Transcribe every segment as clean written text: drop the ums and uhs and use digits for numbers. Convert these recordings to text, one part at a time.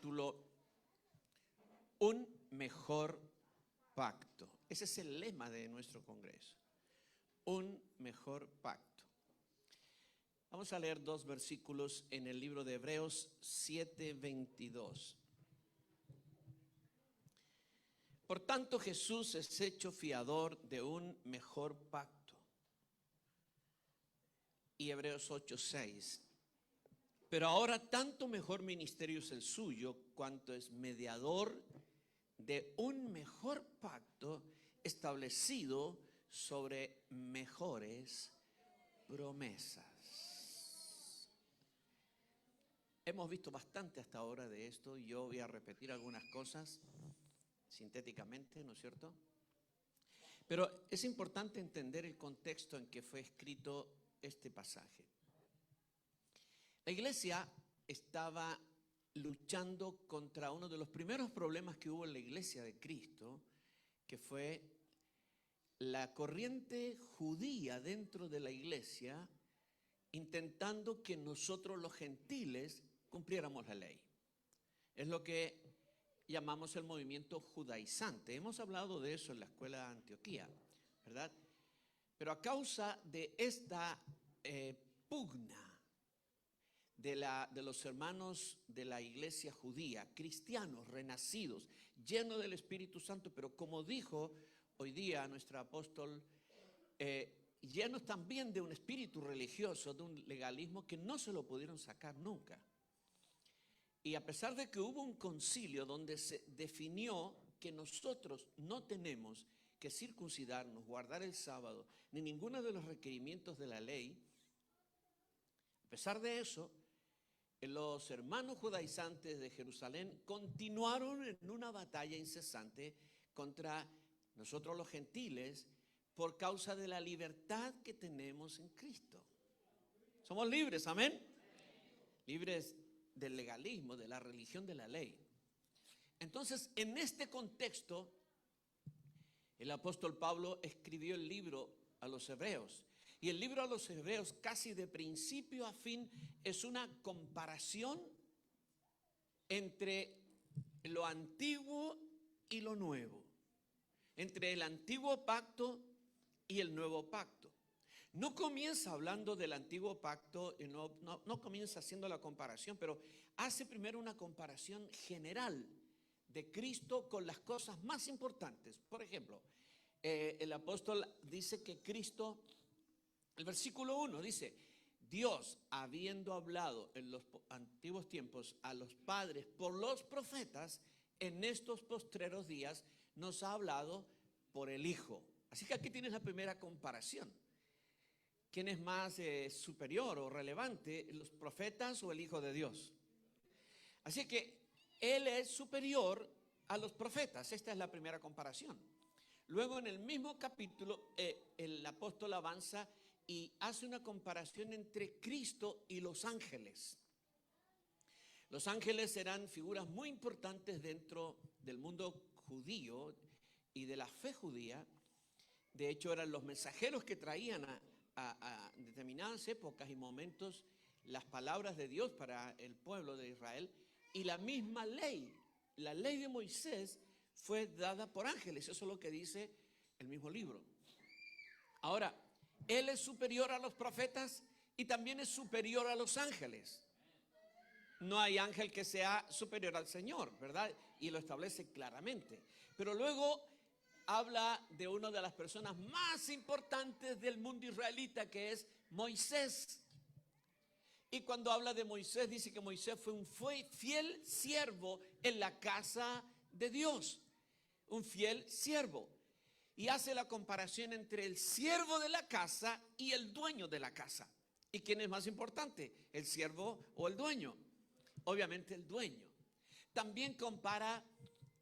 título Un mejor pacto. Ese es el lema de nuestro congreso. Un mejor pacto. Vamos a leer dos versículos en el libro de Hebreos 7:22. Por tanto, Jesús es hecho fiador de un mejor pacto. Y Hebreos 8:6. Pero ahora tanto mejor ministerio es el suyo, cuanto es mediador de un mejor pacto establecido sobre mejores promesas. Hemos visto bastante hasta ahora de esto y yo voy a repetir algunas cosas sintéticamente, ¿no es cierto? Pero es importante entender el contexto en que fue escrito este pasaje. La iglesia estaba luchando contra uno de los primeros problemas que hubo en la iglesia de Cristo, que fue la corriente judía dentro de la iglesia, intentando que nosotros los gentiles cumpliéramos la ley. Es lo que llamamos el movimiento judaizante. Hemos hablado de eso en la escuela de Antioquía, ¿verdad? Pero a causa de esta pugna de los hermanos de la iglesia judía, cristianos, renacidos, llenos del Espíritu Santo, pero como dijo hoy día nuestro apóstol, llenos también de un espíritu religioso, de un legalismo que no se lo pudieron sacar nunca. Y a pesar de que hubo un concilio donde se definió que nosotros no tenemos que circuncidarnos, guardar el sábado, ni ninguno de los requerimientos de la ley, a pesar de eso, los hermanos judaizantes de Jerusalén continuaron en una batalla incesante contra nosotros los gentiles por causa de la libertad que tenemos en Cristo. Somos libres, amén. Libres del legalismo, de la religión de la ley. Entonces, en este contexto, el apóstol Pablo escribió el libro a los hebreos. Y el libro a los hebreos, casi de principio a fin, es una comparación entre lo antiguo y lo nuevo, entre el antiguo pacto y el nuevo pacto. No comienza hablando del antiguo pacto, no comienza haciendo la comparación, pero hace primero una comparación general de Cristo con las cosas más importantes. Por ejemplo, el apóstol dice que Cristo, el versículo 1 dice: Dios, habiendo hablado en los antiguos tiempos a los padres por los profetas, en estos postreros días nos ha hablado por el Hijo. Así que aquí tienes la primera comparación. ¿Quién es más superior o relevante, los profetas o el Hijo de Dios? Así que Él es superior a los profetas. Esta es la primera comparación. Luego en el mismo capítulo el apóstol avanza y hace una comparación entre Cristo y los ángeles. Los ángeles eran figuras muy importantes dentro del mundo judío y de la fe judía. De hecho, eran los mensajeros que traían a determinadas épocas y momentos las palabras de Dios para el pueblo de Israel. Y la misma ley, la ley de Moisés, fue dada por ángeles. Eso es lo que dice el mismo libro. Ahora, Él es superior a los profetas y también es superior a los ángeles. No hay ángel que sea superior al Señor, ¿verdad? Y lo establece claramente. Pero luego habla de una de las personas más importantes del mundo israelita, que es Moisés. Y cuando habla de Moisés, dice que Moisés fue un fiel siervo en la casa de Dios. Un fiel siervo. Y hace la comparación entre el siervo de la casa y el dueño de la casa. ¿Y quién es más importante? ¿El siervo o el dueño? Obviamente el dueño. También compara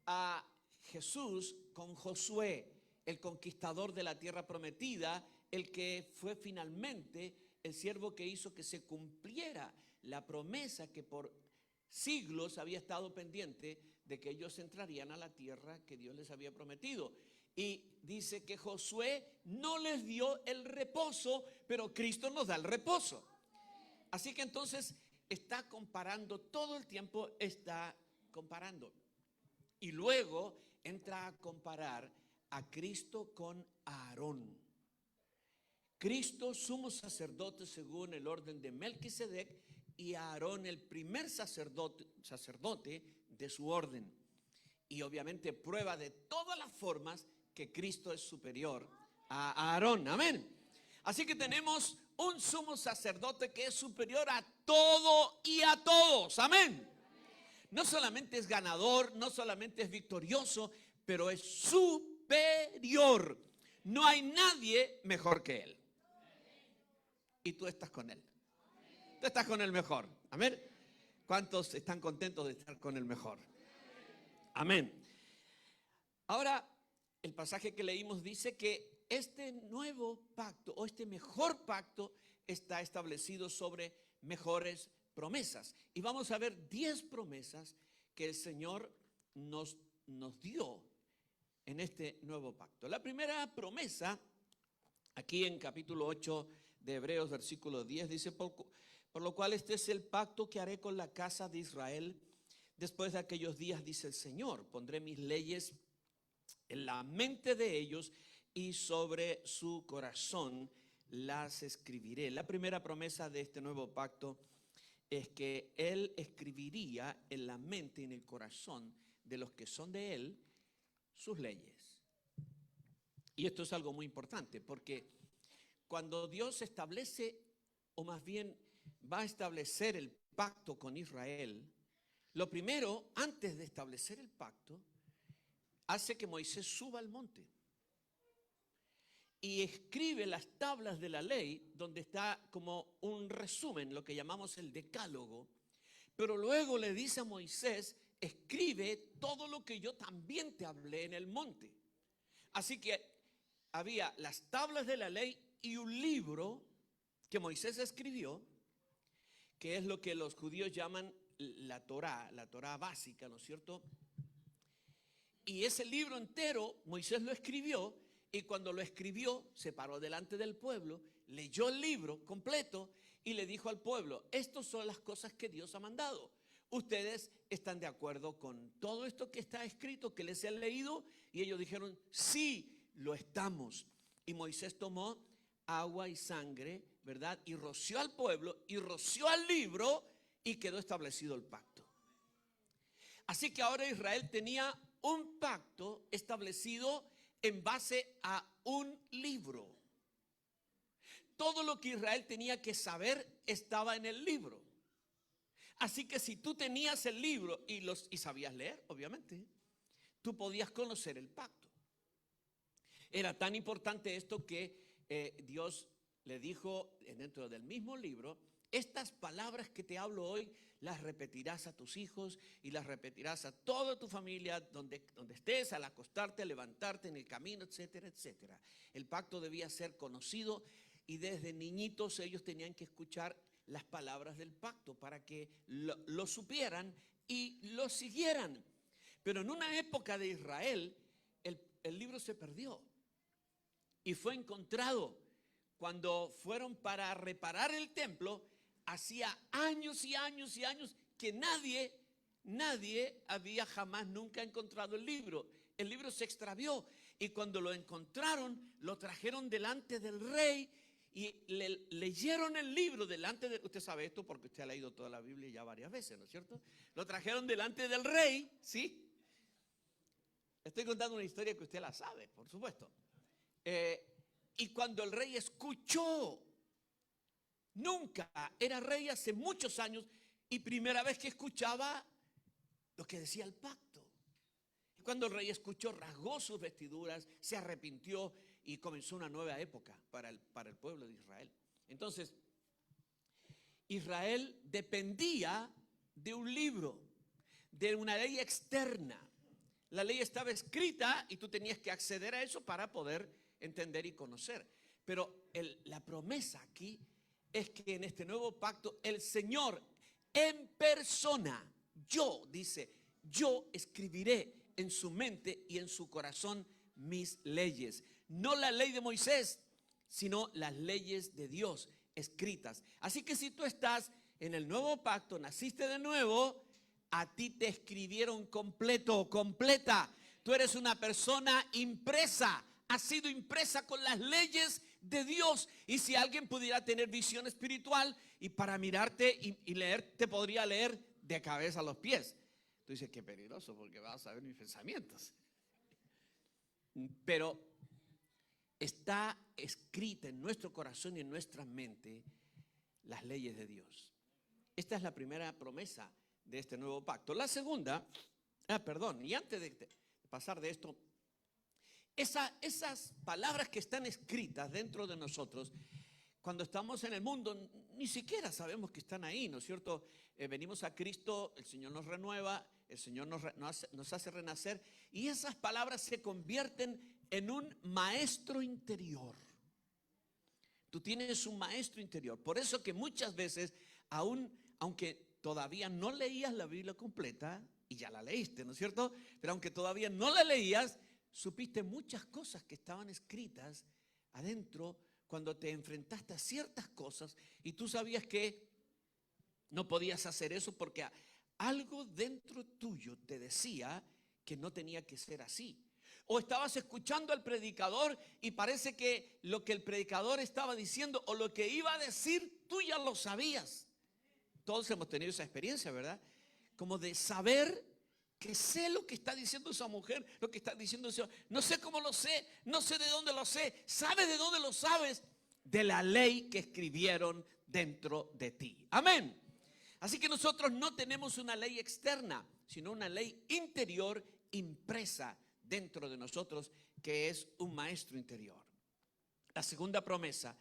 a Jesús con Josué, el conquistador de la tierra prometida, el que fue finalmente el siervo que hizo que se cumpliera la promesa que por siglos había estado pendiente de que ellos entrarían a la tierra que Dios les había prometido. Y dice que Josué no les dio el reposo, pero Cristo nos da el reposo. Así que entonces está comparando todo el tiempo esta comparando. Y luego entra a comparar a Cristo con Aarón. Cristo, sumo sacerdote según el orden de Melquisedec, y Aarón, el primer sacerdote de su orden. Y obviamente prueba de todas las formas que Cristo es superior a Aarón. Amén. Así que tenemos un sumo sacerdote que es superior a todo y a todos. Amén. No solamente es ganador, no solamente es victorioso, pero es superior. No hay nadie mejor que él. Y tú estás con él. Tú estás con el mejor. Amén. ¿Cuántos están contentos de estar con el mejor? Amén. Ahora, el pasaje que leímos dice que este nuevo pacto o este mejor pacto está establecido sobre mejores promesas. Y vamos a ver 10 promesas que el Señor nos dio en este nuevo pacto. La primera promesa, aquí en capítulo 8 de Hebreos, versículo 10, dice: por lo cual este es el pacto que haré con la casa de Israel después de aquellos días, dice el Señor. Pondré mis leyes en la mente de ellos y sobre su corazón las escribiré. La primera promesa de este nuevo pacto es que Él escribiría en la mente y en el corazón de los que son de Él sus leyes. Y esto es algo muy importante, porque cuando Dios establece, o más bien va a establecer el pacto con Israel, lo primero, antes de establecer el pacto, hace que Moisés suba al monte y escribe las tablas de la ley, donde está como un resumen, lo que llamamos el decálogo. Pero luego le dice a Moisés: escribe todo lo que yo también te hablé en el monte. Así que había las tablas de la ley y un libro que Moisés escribió, que es lo que los judíos llaman la Torá básica, ¿no es cierto? Y ese libro entero Moisés lo escribió, y cuando lo escribió se paró delante del pueblo, leyó el libro completo y le dijo al pueblo: estas son las cosas que Dios ha mandado. ¿Ustedes están de acuerdo con todo esto que está escrito, que les he leído? Y ellos dijeron: sí, lo estamos. Y Moisés tomó agua y sangre, ¿verdad? Y roció al pueblo y roció al libro, y quedó establecido el pacto. Así que ahora Israel tenía un pacto establecido en base a un libro. Todo lo que Israel tenía que saber estaba en el libro. Así que si tú tenías el libro y sabías leer, obviamente, tú podías conocer el pacto. Era tan importante esto que Dios le dijo dentro del mismo libro: estas palabras que te hablo hoy las repetirás a tus hijos y las repetirás a toda tu familia, donde estés, al acostarte, al levantarte, en el camino, etcétera, etcétera. El pacto debía ser conocido, y desde niñitos ellos tenían que escuchar las palabras del pacto para que lo supieran y lo siguieran. Pero en una época de Israel, el libro se perdió y fue encontrado cuando fueron para reparar el templo. Hacía años y años y años que nadie había jamás nunca encontrado el libro. El libro se extravió, y cuando lo encontraron, lo trajeron delante del rey y le leyeron el libro delante de... Usted sabe esto porque usted ha leído toda la Biblia ya varias veces, ¿no es cierto? Lo trajeron delante del rey, ¿sí? Estoy contando una historia que usted la sabe, por supuesto. Y cuando el rey escuchó, nunca era rey hace muchos años, y primera vez que escuchaba lo que decía el pacto. Y cuando el rey escuchó, rasgó sus vestiduras, se arrepintió y comenzó una nueva época para el pueblo de Israel. Entonces, Israel dependía de un libro, de una ley externa. La ley estaba escrita y tú tenías que acceder a eso para poder entender y conocer. Pero la promesa aquí es que en este nuevo pacto el Señor en persona, yo escribiré en su mente y en su corazón mis leyes. No la ley de Moisés, sino las leyes de Dios escritas. Así que si tú estás en el nuevo pacto, naciste de nuevo, A ti te escribieron completo, completa. Tú eres una persona impresa, has sido impresa con las leyes de Dios. Y si alguien pudiera tener visión espiritual y para mirarte y leer, te podría leer de cabeza a los pies. Tú dices, qué peligroso, porque vas a saber mis pensamientos. Pero está escrita en nuestro corazón y en nuestra mente las leyes de Dios. Esta es la primera promesa de este nuevo pacto. La segunda, y antes de pasar de esto, esas palabras que están escritas dentro de nosotros, cuando estamos en el mundo, ni siquiera sabemos que están ahí, ¿no es cierto? Venimos a Cristo, el Señor nos renueva, el Señor nos hace renacer, y esas palabras se convierten en un maestro interior. Tú tienes un maestro interior. Por eso que muchas veces, aunque todavía no leías la Biblia completa, y ya la leíste, ¿no es cierto? Pero aunque todavía no la leías, supiste muchas cosas que estaban escritas adentro cuando te enfrentaste a ciertas cosas y tú sabías que no podías hacer eso porque algo dentro tuyo te decía que no tenía que ser así. O estabas escuchando al predicador y parece que lo que el predicador estaba diciendo o lo que iba a decir, tú ya lo sabías. Todos hemos tenido esa experiencia, ¿verdad? Como de saber que sé lo que está diciendo esa mujer, lo que está diciendo ese hombre. No sé cómo lo sé, no sé de dónde lo sé. ¿Sabes de dónde lo sabes? De la ley que escribieron dentro de ti. Amén. Así que nosotros no tenemos una ley externa, sino una ley interior impresa dentro de nosotros, que es un maestro interior. La segunda promesa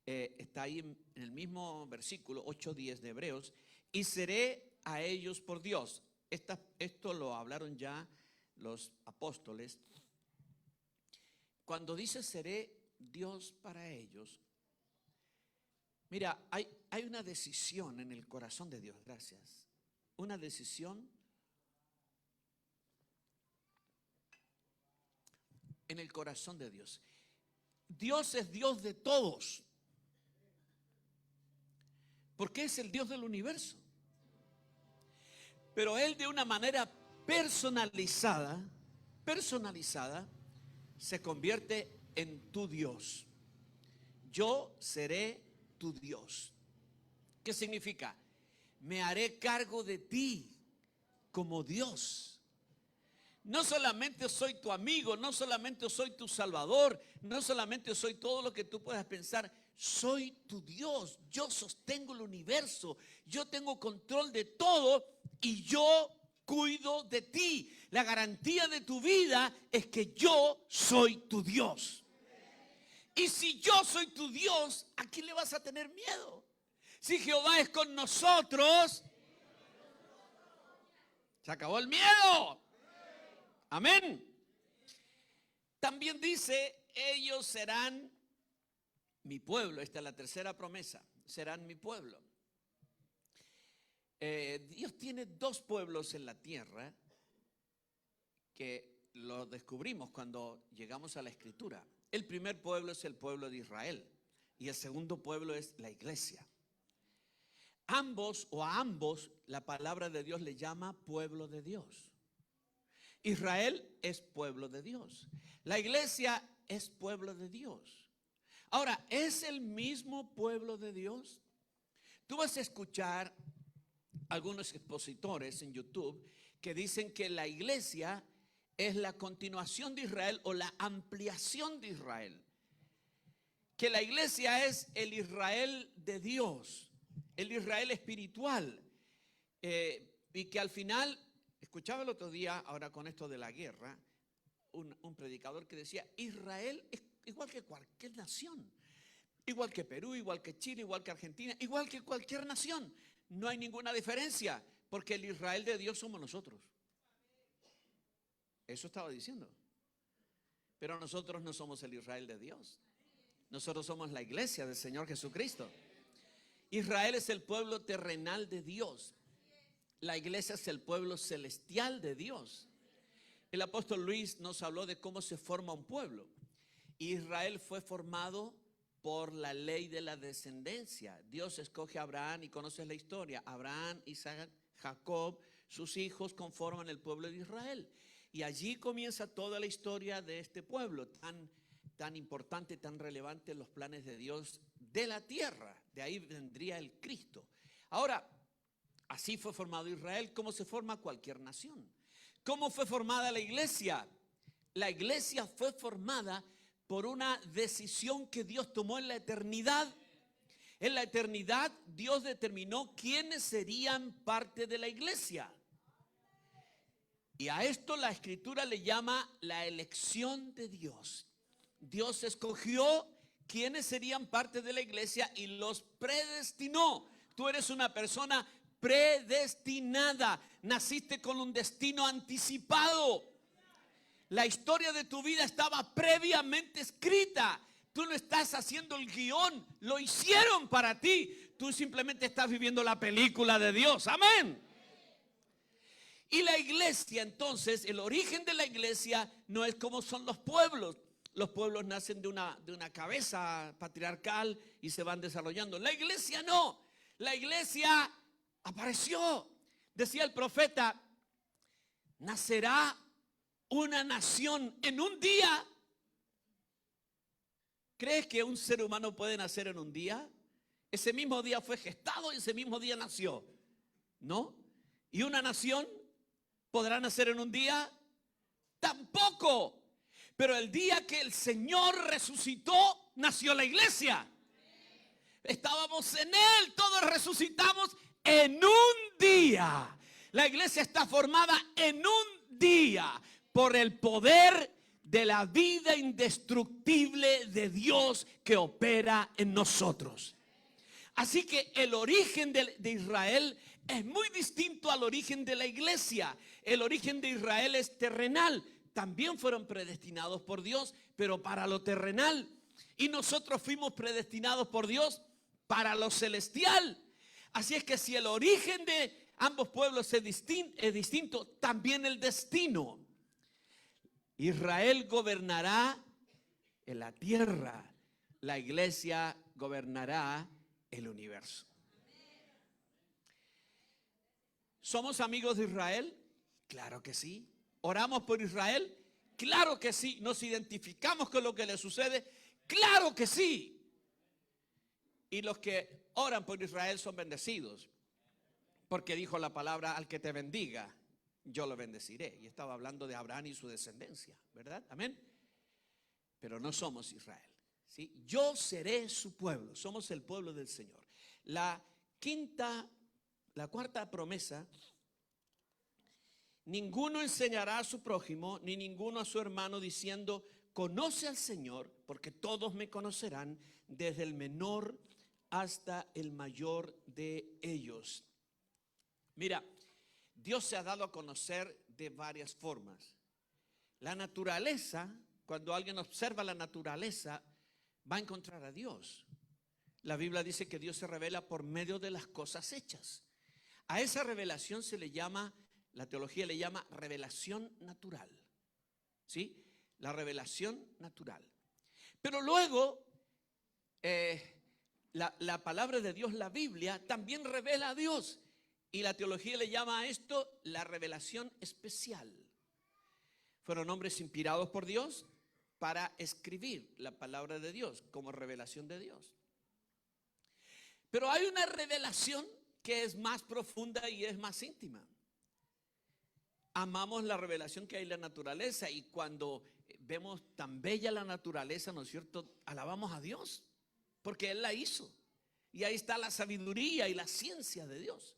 está ahí en el mismo versículo 8:10 de Hebreos. Y seré a ellos por Dios. Esto lo hablaron ya los apóstoles. Cuando dice seré Dios para ellos, mira, hay una decisión en el corazón de Dios, gracias. Una decisión en el corazón de Dios. Dios es Dios de todos, porque es el Dios del universo. Pero Él de una manera personalizada, se convierte en tu Dios. Yo seré tu Dios. ¿Qué significa? Me haré cargo de ti como Dios. No solamente soy tu amigo, no solamente soy tu salvador, no solamente soy todo lo que tú puedas pensar, soy tu Dios. Yo sostengo el universo, yo tengo control de todo y yo cuido de ti. La garantía de tu vida es que yo soy tu Dios. Y si yo soy tu Dios, ¿a quién le vas a tener miedo? Si Jehová es con nosotros, se acabó el miedo. Amén. También dice, ellos serán mi pueblo. Esta es la tercera promesa. Serán mi pueblo. Dios tiene dos pueblos en la tierra que lo descubrimos cuando llegamos a la Escritura. El primer pueblo es el pueblo de Israel y el segundo pueblo es la iglesia. A ambos la palabra de Dios le llama pueblo de Dios. Israel es pueblo de Dios. La iglesia es pueblo de Dios. Ahora, ¿es el mismo pueblo de Dios? Tú vas a escuchar algunos expositores en YouTube que dicen que la iglesia es la continuación de Israel o la ampliación de Israel. Que la iglesia es el Israel de Dios, el Israel espiritual. Y que al final, escuchaba el otro día, ahora con esto de la guerra, un predicador que decía, Israel es igual que cualquier nación. Igual que Perú, igual que Chile, igual que Argentina, igual que cualquier nación. No hay ninguna diferencia, porque el Israel de Dios somos nosotros. Eso estaba diciendo. Pero nosotros no somos el Israel de Dios. Nosotros somos la iglesia del Señor Jesucristo. Israel es el pueblo terrenal de Dios. La iglesia es el pueblo celestial de Dios. El apóstol Luis nos habló de cómo se forma un pueblo. Israel fue formado por la ley de la descendencia. Dios escoge a Abraham y conoces la historia. Abraham, Isaac, Jacob sus hijos conforman el pueblo de Israel. Y allí comienza toda la historia de este pueblo tan importante, tan relevante en los planes de Dios de la tierra. De ahí vendría el Cristo. Ahora, así fue formado Israel, como se forma cualquier nación. ¿Cómo fue formada la iglesia? La iglesia fue formada por una decisión que Dios tomó en la eternidad. En la eternidad Dios determinó quiénes serían parte de la iglesia. Y a esto la Escritura le llama la elección de Dios. Dios escogió quiénes serían parte de la iglesia y los predestinó. Tú eres una persona predestinada. Naciste con un destino anticipado. La historia de tu vida estaba previamente escrita. Tú no estás haciendo el guión, lo hicieron para ti. Tú simplemente estás viviendo la película de Dios. Amén. Y la iglesia, entonces, el origen de la iglesia no es como son los pueblos. Los pueblos nacen de una cabeza patriarcal y se van desarrollando. La iglesia no. La iglesia apareció. Decía el profeta, nacerá una nación en un día. ¿Crees que un ser humano puede nacer en un día? Ese mismo día fue gestado y ese mismo día nació. ¿No? ¿Y una nación podrá nacer en un día? Tampoco. Pero el día que el Señor resucitó, nació la iglesia. Estábamos en Él, todos resucitamos en un día. La iglesia está formada en un día por el poder de la vida indestructible de Dios que opera en nosotros. Así que el origen de Israel es muy distinto al origen de la iglesia. El origen de Israel es terrenal. También fueron predestinados por Dios, pero para lo terrenal. Y nosotros fuimos predestinados por Dios para lo celestial. Así es que si el origen de ambos pueblos es distinto, también el destino. Israel gobernará en la tierra, la iglesia gobernará el universo. ¿Somos amigos de Israel? Claro que sí. ¿Oramos por Israel? Claro que sí. ¿Nos identificamos con lo que le sucede? Claro que sí. Y los que oran por Israel son bendecidos, porque dijo la palabra, al que te bendiga, yo lo bendeciré. Y estaba hablando de Abraham y su descendencia, ¿verdad? Amén. Pero no somos Israel, ¿sí? Yo seré su pueblo, somos el pueblo del Señor. La cuarta promesa: ninguno enseñará a su prójimo, ni ninguno a su hermano, diciendo, conoce al Señor, porque todos me conocerán, desde el menor hasta el mayor de ellos. Mira, Dios se ha dado a conocer de varias formas. La naturaleza, cuando alguien observa la naturaleza, va a encontrar a Dios. La Biblia dice que Dios se revela por medio de las cosas hechas. A esa revelación se le llama, la teología le llama revelación natural. ¿Sí? La revelación natural. Pero luego, la palabra de Dios, la Biblia, también revela a Dios. Y la teología le llama a esto la revelación especial. Fueron hombres inspirados por Dios para escribir la palabra de Dios como revelación de Dios. Pero hay una revelación que es más profunda y es más íntima. Amamos la revelación que hay en la naturaleza, y cuando vemos tan bella la naturaleza, ¿no es cierto?, alabamos a Dios porque Él la hizo. Y ahí está la sabiduría y la ciencia de Dios.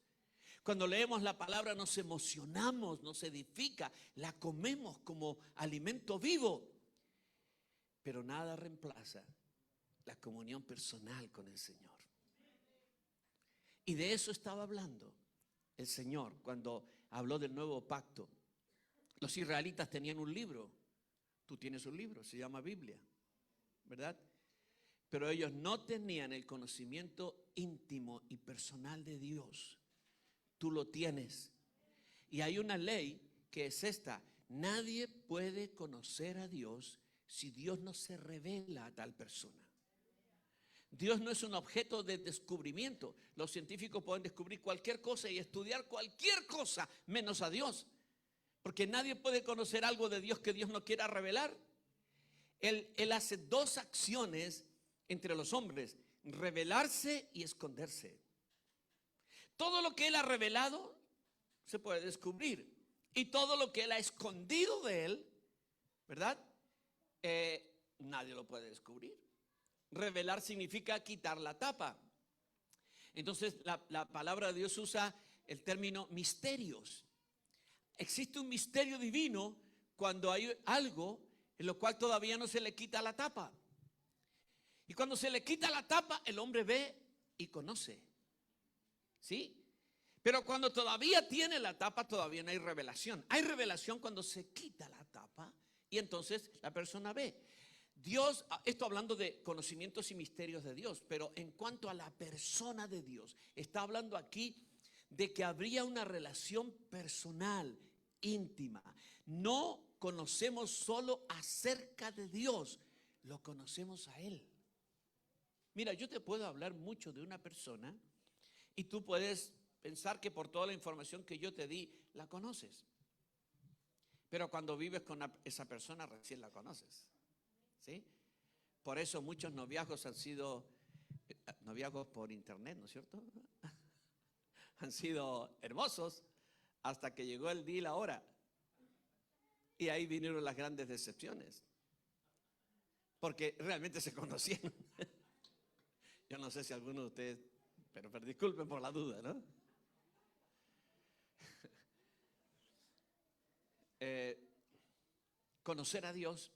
Cuando leemos la palabra nos emocionamos, nos edifica, la comemos como alimento vivo. Pero nada reemplaza la comunión personal con el Señor. Y de eso estaba hablando el Señor cuando habló del nuevo pacto. Los israelitas tenían un libro. Tú tienes un libro, se llama Biblia, ¿verdad? Pero ellos no tenían el conocimiento íntimo y personal de Dios. Tú lo tienes. Y hay una ley que es esta: nadie puede conocer a Dios si Dios no se revela a tal persona. Dios no es un objeto de descubrimiento. Los científicos pueden descubrir cualquier cosa y estudiar cualquier cosa menos a Dios. Porque nadie puede conocer algo de Dios que Dios no quiera revelar. Él hace dos acciones entre los hombres: revelarse y esconderse. Todo lo que Él ha revelado se puede descubrir. Y todo lo que Él ha escondido de Él, ¿verdad? Nadie lo puede descubrir. Revelar significa quitar la tapa. Entonces la palabra de Dios usa el término misterios. Existe un misterio divino cuando hay algo en lo cual todavía no se le quita la tapa. Y cuando se le quita la tapa, el hombre ve y conoce. ¿Sí? Pero cuando todavía tiene la tapa, todavía no hay revelación. Hay revelación cuando se quita la tapa y entonces la persona ve. Dios, esto hablando de conocimientos y misterios de Dios, pero en cuanto a la persona de Dios, está hablando aquí de que habría una relación personal, íntima. No conocemos solo acerca de Dios, lo conocemos a Él. Mira, yo te puedo hablar mucho de una persona y tú puedes pensar que por toda la información que yo te di, la conoces. Pero cuando vives con esa persona, recién la conoces. ¿Sí? Por eso muchos noviazgos han sido noviazgos por internet, ¿no es cierto? Han sido hermosos hasta que llegó el día y la hora. Y ahí vinieron las grandes decepciones. Porque realmente se conocían. Yo no sé si alguno de ustedes, pero disculpen por la duda, ¿no? Conocer a Dios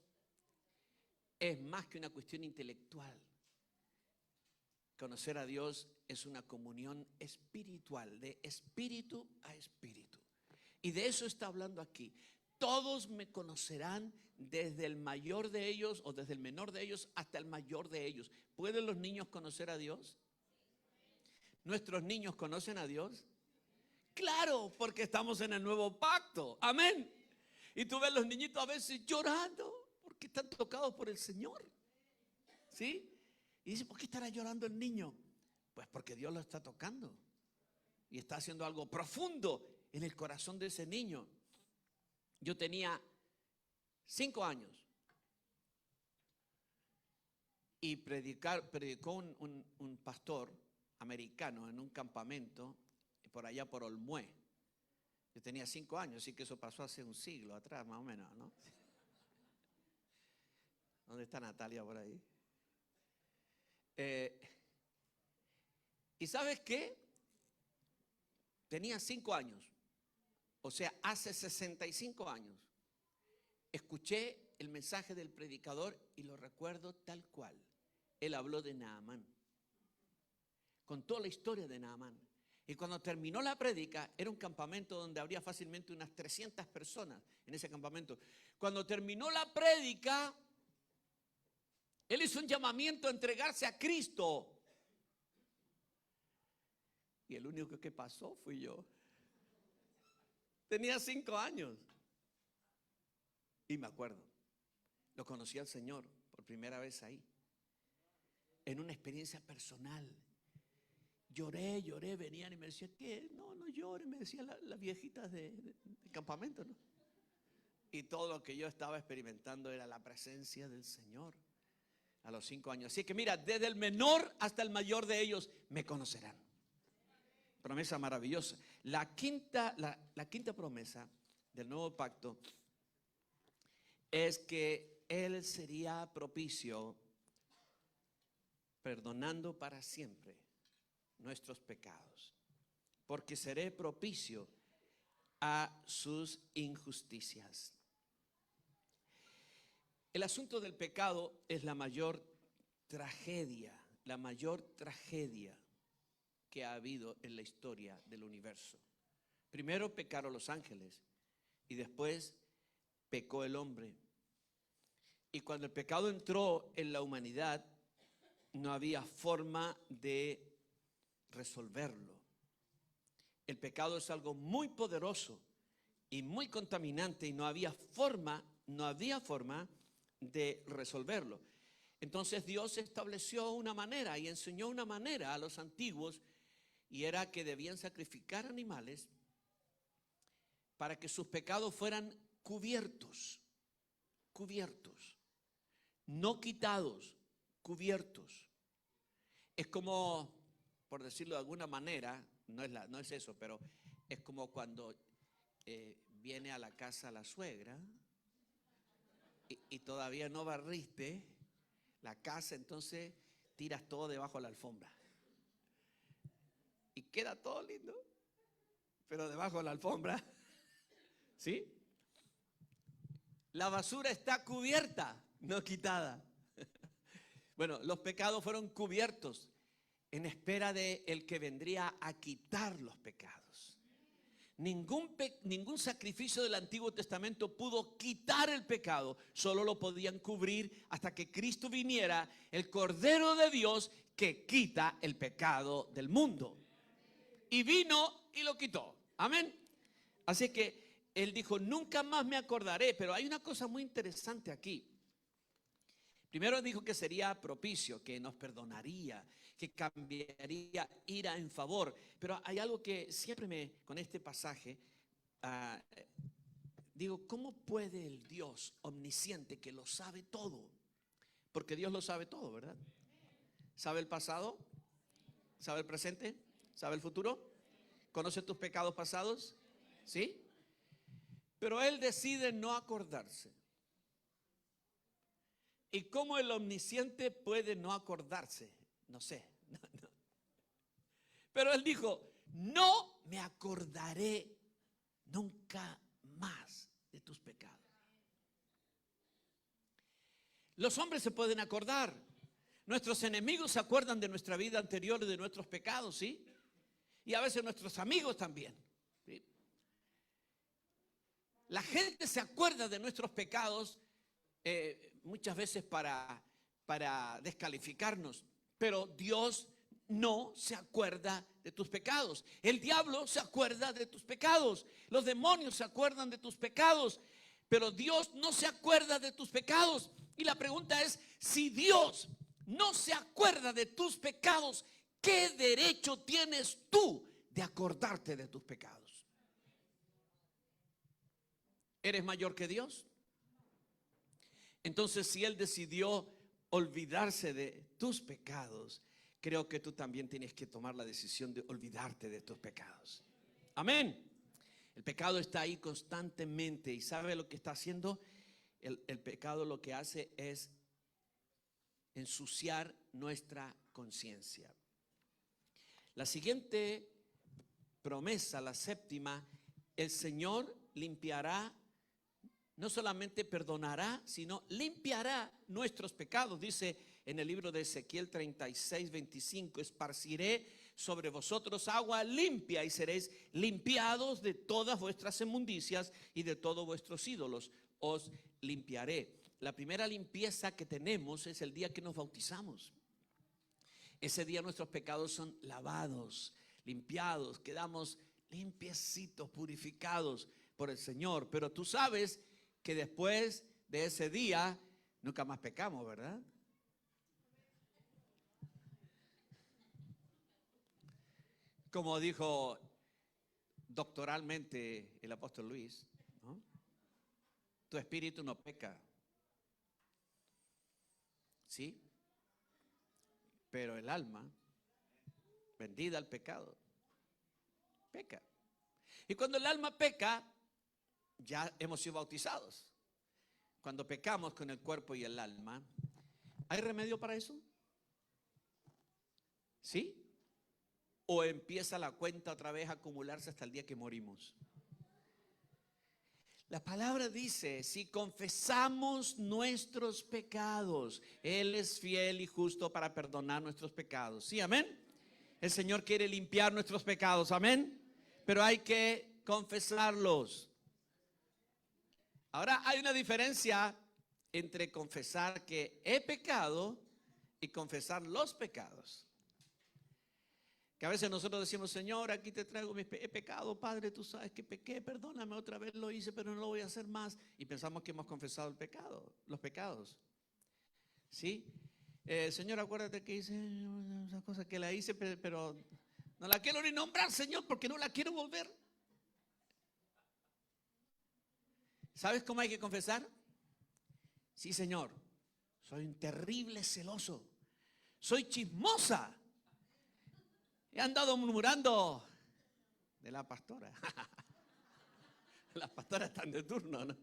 es más que una cuestión intelectual. Conocer a Dios es una comunión espiritual, de espíritu a espíritu. Y de eso está hablando aquí. Todos me conocerán, desde el mayor de ellos o desde el menor de ellos hasta el mayor de ellos. ¿Pueden los niños conocer a Dios? ¿Nuestros niños conocen a Dios? Claro, porque estamos en el nuevo pacto. Amén. Y tú ves los niñitos a veces llorando porque están tocados por el Señor. ¿Sí? Y dice, ¿por qué estará llorando el niño? Pues porque Dios lo está tocando y está haciendo algo profundo en el corazón de ese niño. Yo tenía 5 años y predicó un pastor americano en un campamento por allá por Olmué. Yo tenía 5 años, así que eso pasó hace un siglo atrás, más o menos, ¿no? ¿Dónde está Natalia por ahí? ¿Y sabes qué? Tenía 5 años, o sea, hace 65 años. Escuché el mensaje del predicador y lo recuerdo tal cual. Él habló de Naamán. Contó la historia de Naamán. Y cuando terminó la prédica, era un campamento donde habría fácilmente unas 300 personas en ese campamento. Cuando terminó la prédica, él hizo un llamamiento a entregarse a Cristo. Y el único que pasó fui yo. Tenía 5 años. Y me acuerdo, lo conocí al Señor por primera vez ahí. En una experiencia personal. Lloré, venían y me decían, ¿qué? No llores, me decían las viejitas del campamento, ¿no? Y todo lo que yo estaba experimentando era la presencia del Señor a los 5 años. Así que mira, desde el menor hasta el mayor de ellos me conocerán. Promesa maravillosa. La quinta promesa del nuevo pacto es que Él sería propicio, perdonando para siempre nuestros pecados, porque seré propicio a sus injusticias. El asunto del pecado es la mayor tragedia que ha habido en la historia del universo. Primero pecaron los ángeles y después pecó el hombre. Y cuando el pecado entró en la humanidad, no había forma de resolverlo. El pecado es algo muy poderoso y muy contaminante y no había forma de resolverlo. Entonces Dios estableció una manera y enseñó una manera a los antiguos, y era que debían sacrificar animales para que sus pecados fueran cubiertos, cubiertos, no quitados, cubiertos. Es como, por decirlo de alguna manera, no es eso, pero es como cuando viene a la casa la suegra y todavía no barriste la casa, entonces tiras todo debajo de la alfombra. Y queda todo lindo, pero debajo de la alfombra, ¿sí? La basura está cubierta, no quitada. Bueno, los pecados fueron cubiertos en espera de el que vendría a quitar los pecados. Ningún sacrificio del Antiguo Testamento pudo quitar el pecado, solo lo podían cubrir hasta que Cristo viniera, el Cordero de Dios que quita el pecado del mundo. Y vino y lo quitó. Amén. Así que él dijo, nunca más me acordaré. Pero hay una cosa muy interesante aquí. Primero dijo que sería propicio, que nos perdonaría, que cambiaría ira en favor. Pero hay algo que siempre con este pasaje, digo, ¿cómo puede el Dios omnisciente que lo sabe todo? Porque Dios lo sabe todo, ¿verdad? ¿Sabe el pasado? ¿Sabe el presente? ¿Sabe el futuro? ¿Conoce tus pecados pasados? ¿Sí? Pero Él decide no acordarse. ¿Y cómo el omnisciente puede no acordarse? No sé. No. Pero Él dijo, no me acordaré nunca más de tus pecados. Los hombres se pueden acordar. Nuestros enemigos se acuerdan de nuestra vida anterior y de nuestros pecados, ¿sí? Y a veces nuestros amigos también, ¿sí? La gente se acuerda de nuestros pecados muchas veces para descalificarnos, pero Dios no se acuerda de tus pecados. El diablo se acuerda de tus pecados, los demonios se acuerdan de tus pecados, pero Dios no se acuerda de tus pecados. Y la pregunta es, si Dios no se acuerda de tus pecados, ¿qué derecho tienes tú de acordarte de tus pecados? ¿Eres mayor que Dios? Entonces, si Él decidió olvidarse de tus pecados, creo que tú también tienes que tomar la decisión de olvidarte de tus pecados. Amén. El pecado está ahí constantemente. ¿Y sabe lo que está haciendo? El pecado lo que hace es ensuciar nuestra conciencia. La siguiente promesa, la séptima, el Señor limpiará, no solamente perdonará, sino limpiará nuestros pecados. Dice en el libro de Ezequiel 36, 25, esparciré sobre vosotros agua limpia y seréis limpiados de todas vuestras inmundicias y de todos vuestros ídolos. Os limpiaré. La primera limpieza que tenemos es el día que nos bautizamos. Ese día nuestros pecados son lavados, limpiados, quedamos limpiecitos, purificados por el Señor. Pero tú sabes que después de ese día nunca más pecamos, ¿verdad? Como dijo doctoralmente el apóstol Luis, ¿no? Tu espíritu no peca, ¿sí? Pero el alma, vendida al pecado, peca. Y cuando el alma peca, ya hemos sido bautizados. Cuando pecamos con el cuerpo y el alma, ¿hay remedio para eso? ¿Sí? ¿O empieza la cuenta otra vez a acumularse hasta el día que morimos? La palabra dice, si confesamos nuestros pecados, Él es fiel y justo para perdonar nuestros pecados. ¿Sí, amén? El Señor quiere limpiar nuestros pecados, amén. Pero hay que confesarlos. Ahora hay una diferencia entre confesar que he pecado y confesar los pecados. Que a veces nosotros decimos, Señor, aquí te traigo he pecado, Padre, tú sabes que pequé, perdóname, otra vez lo hice, pero no lo voy a hacer más. Y pensamos que hemos confesado el pecado, los pecados. ¿Sí? Señor, acuérdate que hice esa cosa que la hice, pero no la quiero ni nombrar, Señor, porque no la quiero volver. ¿Sabes cómo hay que confesar? Sí, Señor, soy un terrible celoso, soy chismosa, he andado murmurando de la pastora. Las pastoras están de turno, ¿no?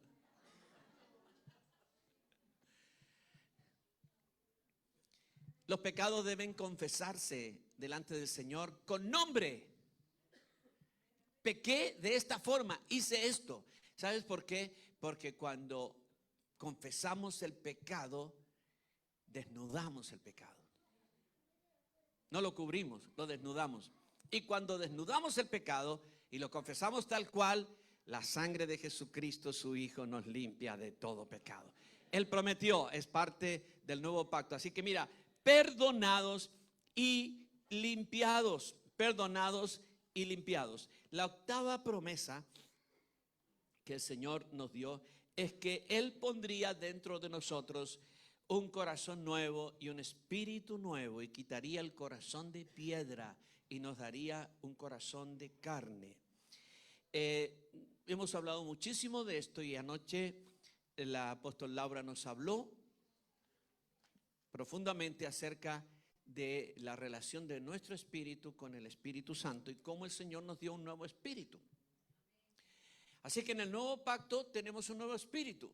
Los pecados deben confesarse delante del Señor con nombre. Pequé de esta forma, hice esto. ¿Sabes por qué? Porque cuando confesamos el pecado, desnudamos el pecado. No lo cubrimos, lo desnudamos. Y cuando desnudamos el pecado y lo confesamos tal cual, la sangre de Jesucristo, su Hijo, nos limpia de todo pecado. Él prometió, es parte del nuevo pacto. Así que mira, perdonados y limpiados. Perdonados y limpiados. La octava promesa que el Señor nos dio es que Él pondría dentro de nosotros un corazón nuevo y un espíritu nuevo, y quitaría el corazón de piedra y nos daría un corazón de carne. Hemos hablado muchísimo de esto, y anoche el apóstol Laura nos habló profundamente acerca de la relación de nuestro espíritu con el Espíritu Santo y cómo el Señor nos dio un nuevo espíritu. Así que en el nuevo pacto tenemos un nuevo espíritu.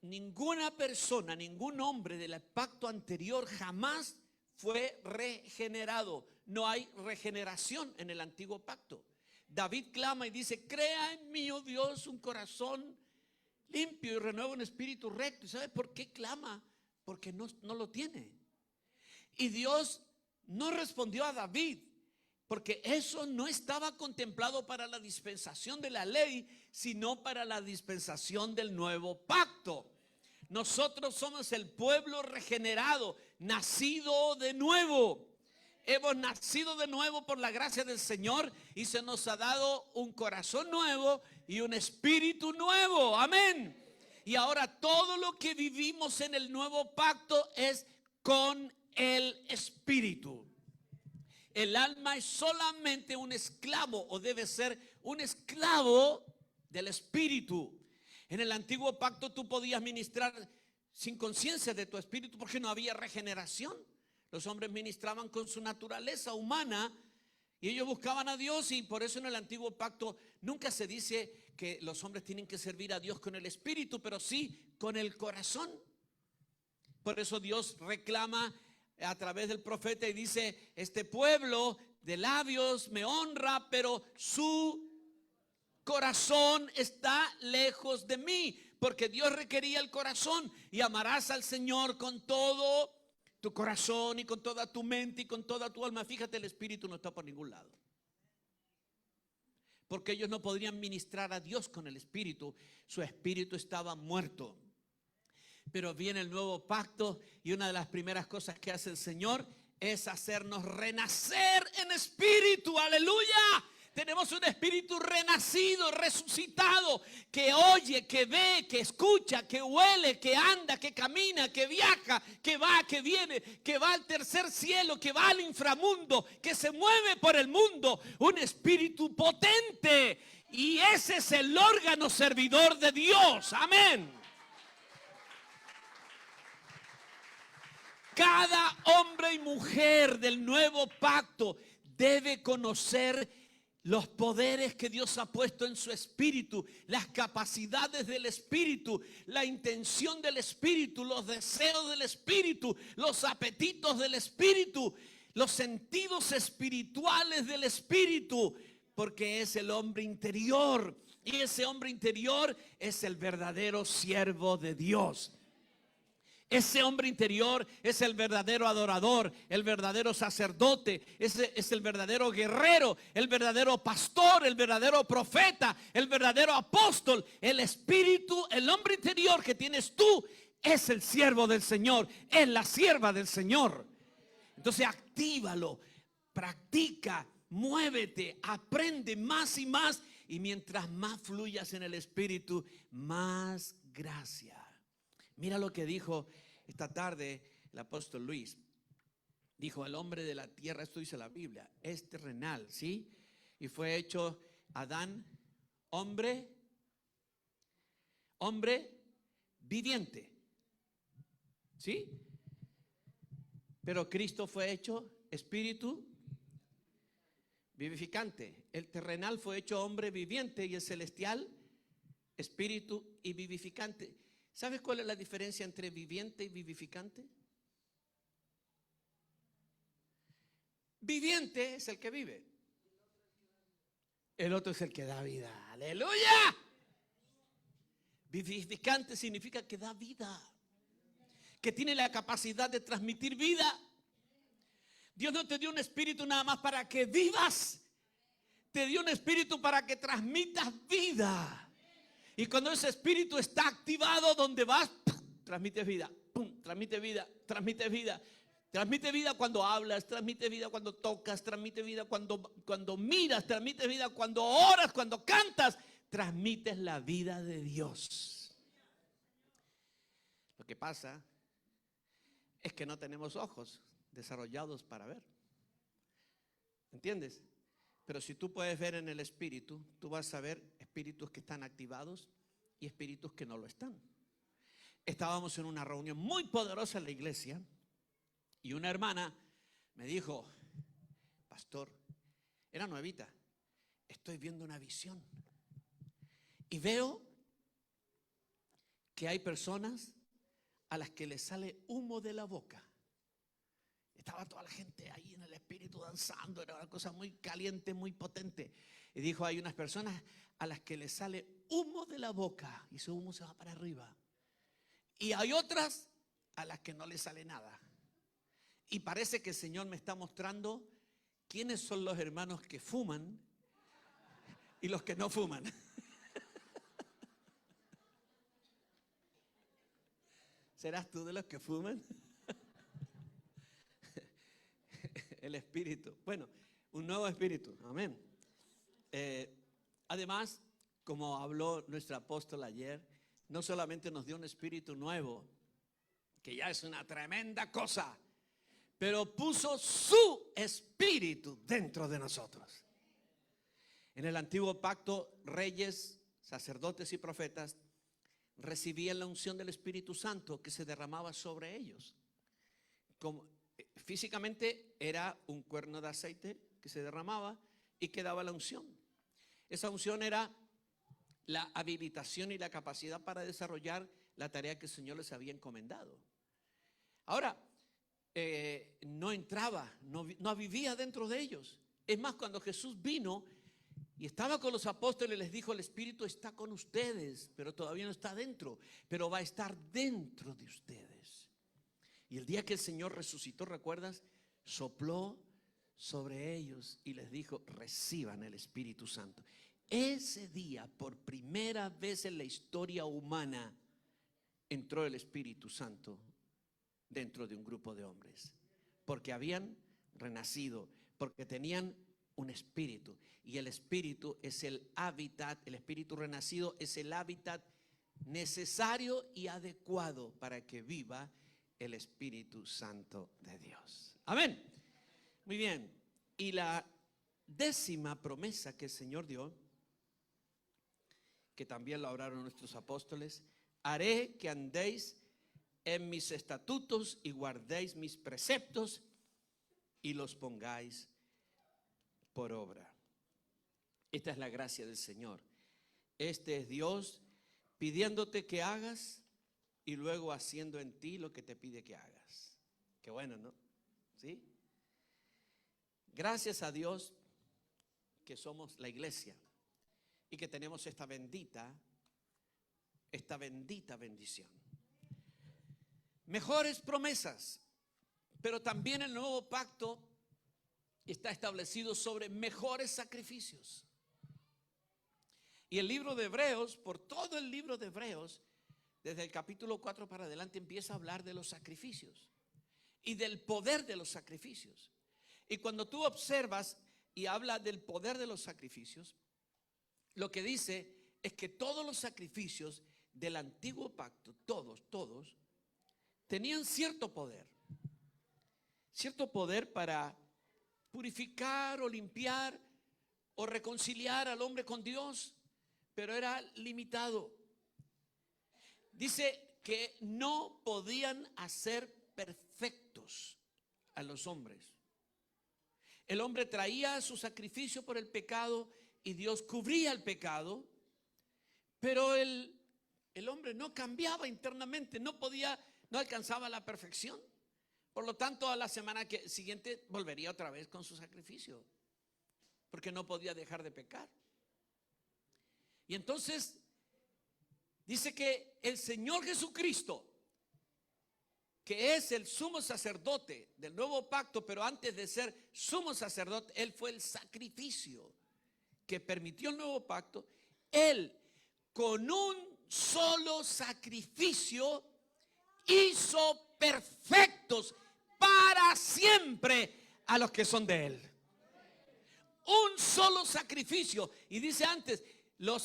Ninguna persona, ningún hombre del pacto anterior jamás fue regenerado. No hay regeneración en el antiguo pacto. David clama y dice: crea en mí, oh Dios, un corazón limpio y renueva un espíritu recto. ¿Y sabe por qué clama? Porque no lo tiene. Y Dios no respondió a David, porque eso no estaba contemplado para la dispensación de la ley, sino para la dispensación del nuevo pacto. Nosotros somos el pueblo regenerado, nacido de nuevo. Hemos nacido de nuevo por la gracia del Señor, y se nos ha dado un corazón nuevo y un espíritu nuevo. Amén. Y ahora todo lo que vivimos en el nuevo pacto es con el espíritu. El alma es solamente un esclavo, o debe ser un esclavo del espíritu. En el antiguo pacto tú podías ministrar sin conciencia de tu espíritu porque no había regeneración. Los hombres ministraban con su naturaleza humana y ellos buscaban a Dios, y por eso en el antiguo pacto nunca se dice que los hombres tienen que servir a Dios con el espíritu, pero sí con el corazón. Por eso Dios reclama a través del profeta y dice: este pueblo de labios me honra, pero su corazón está lejos de mí. Porque Dios requería el corazón, y amarás al Señor con todo tu corazón y con toda tu mente y con toda tu alma. Fíjate, el espíritu no está por ningún lado, porque ellos no podrían ministrar a Dios con el espíritu. Su espíritu estaba muerto. Pero viene el nuevo pacto, y una de las primeras cosas que hace el Señor es hacernos renacer en espíritu. Aleluya. Tenemos un espíritu renacido, resucitado, que oye, que ve, que escucha, que huele, que anda, que camina, que viaja, que va, que viene, que va al tercer cielo, que va al inframundo, que se mueve por el mundo. Un espíritu potente, y ese es el órgano servidor de Dios. Amén. Cada hombre y mujer del nuevo pacto debe conocer los poderes que Dios ha puesto en su espíritu, las capacidades del espíritu, la intención del espíritu, los deseos del espíritu, los apetitos del espíritu, los sentidos espirituales del espíritu, porque es el hombre interior, y ese hombre interior es el verdadero siervo de Dios. Ese hombre interior es el verdadero adorador, el verdadero sacerdote, ese es el verdadero guerrero, el verdadero pastor, el verdadero profeta, el verdadero apóstol. El espíritu, el hombre interior que tienes tú, es el siervo del Señor, es la sierva del Señor. Entonces actívalo, practica, muévete, aprende más y más, y mientras más fluyas en el espíritu, más gracia. Mira lo que dijo esta tarde el apóstol Luis, dijo: el hombre de la tierra, esto dice la Biblia, es terrenal, ¿sí? Y fue hecho Adán hombre viviente, ¿sí? Pero Cristo fue hecho espíritu vivificante. El terrenal fue hecho hombre viviente y el celestial espíritu y vivificante. ¿Sabes cuál es la diferencia entre viviente y vivificante? Viviente es el que vive. El otro es el que da vida. ¡Aleluya! Vivificante significa que da vida, que tiene la capacidad de transmitir vida. Dios no te dio un espíritu nada más para que vivas. Te dio un espíritu para que transmitas vida. Y cuando ese espíritu está activado, donde vas, ¡pum!, transmites vida, ¡pum!, transmite vida, transmite vida. Transmite vida cuando hablas, transmite vida cuando tocas, transmite vida cuando miras, transmite vida cuando oras, cuando cantas, transmites la vida de Dios. Lo que pasa es que no tenemos ojos desarrollados para ver. ¿Entiendes? Pero si tú puedes ver en el espíritu, tú vas a ver espíritus que están activados y espíritus que no lo están. Estábamos en una reunión muy poderosa en la iglesia y una hermana me dijo: pastor, era nuevita, estoy viendo una visión y veo que hay personas a las que les sale humo de la boca. Estaba toda la gente ahí en el espíritu danzando, era una cosa muy caliente, muy potente. Y dijo: hay unas personas a las que les sale humo de la boca y ese humo se va para arriba. Y hay otras a las que no les sale nada. Y parece que el Señor me está mostrando quiénes son los hermanos que fuman y los que no fuman. ¿Serás tú de los que fuman? El espíritu. Bueno, un nuevo espíritu. Amén. Además, como habló nuestro apóstol ayer, no solamente nos dio un espíritu nuevo, que ya es una tremenda cosa, pero puso su espíritu dentro de nosotros. En el antiguo pacto, reyes, sacerdotes y profetas recibían la unción del Espíritu Santo que se derramaba sobre ellos. Como, físicamente era un cuerno de aceite que se derramaba y que daba la unción. Esa unción era la habilitación y la capacidad para desarrollar la tarea que el Señor les había encomendado. Ahora, no entraba, no vivía dentro de ellos. Es más, cuando Jesús vino y estaba con los apóstoles, les dijo: el Espíritu está con ustedes, pero todavía no está dentro, pero va a estar dentro de ustedes. Y el día que el Señor resucitó, ¿recuerdas? Sopló sobre ellos y les dijo: reciban el Espíritu Santo. Ese día, por primera vez en la historia humana, entró el Espíritu Santo dentro de un grupo de hombres, porque habían renacido, porque tenían un espíritu, y el espíritu es el hábitat, el espíritu renacido es el hábitat necesario y adecuado para que viva el Espíritu Santo de Dios. Amén. Muy bien. Y la 10ª promesa que el Señor dio, que también lo hablaron nuestros apóstoles: haré que andéis en mis estatutos y guardéis mis preceptos y los pongáis por obra. Esta es la gracia del Señor. Este es Dios pidiéndote que hagas y luego haciendo en ti lo que te pide que hagas. Qué bueno, ¿no? ¿Sí? Gracias a Dios que somos la iglesia y que tenemos esta bendita bendición. Mejores promesas, pero también el nuevo pacto está establecido sobre mejores sacrificios. Y el libro de Hebreos, por todo el libro de Hebreos, desde el capítulo 4 para adelante, empieza a hablar de los sacrificios y del poder de los sacrificios. Y cuando tú observas y habla del poder de los sacrificios, lo que dice es que todos los sacrificios del antiguo pacto, todos, tenían cierto poder. cierto poder para purificar o limpiar o reconciliar al hombre con Dios, pero era limitado. Dice que no podían hacer perfectos a los hombres. El hombre traía su sacrificio por el pecado y Dios cubría el pecado, pero el hombre no cambiaba internamente, no alcanzaba la perfección. Por lo tanto, a la semana siguiente volvería otra vez con su sacrificio, porque no podía dejar de pecar. Y entonces dice que el Señor Jesucristo, que es el sumo sacerdote del nuevo pacto, pero antes de ser sumo sacerdote, Él fue el sacrificio que permitió el nuevo pacto. Él, con un solo sacrificio, hizo perfectos para siempre a los que son de Él. Un solo sacrificio. Y dice antes, los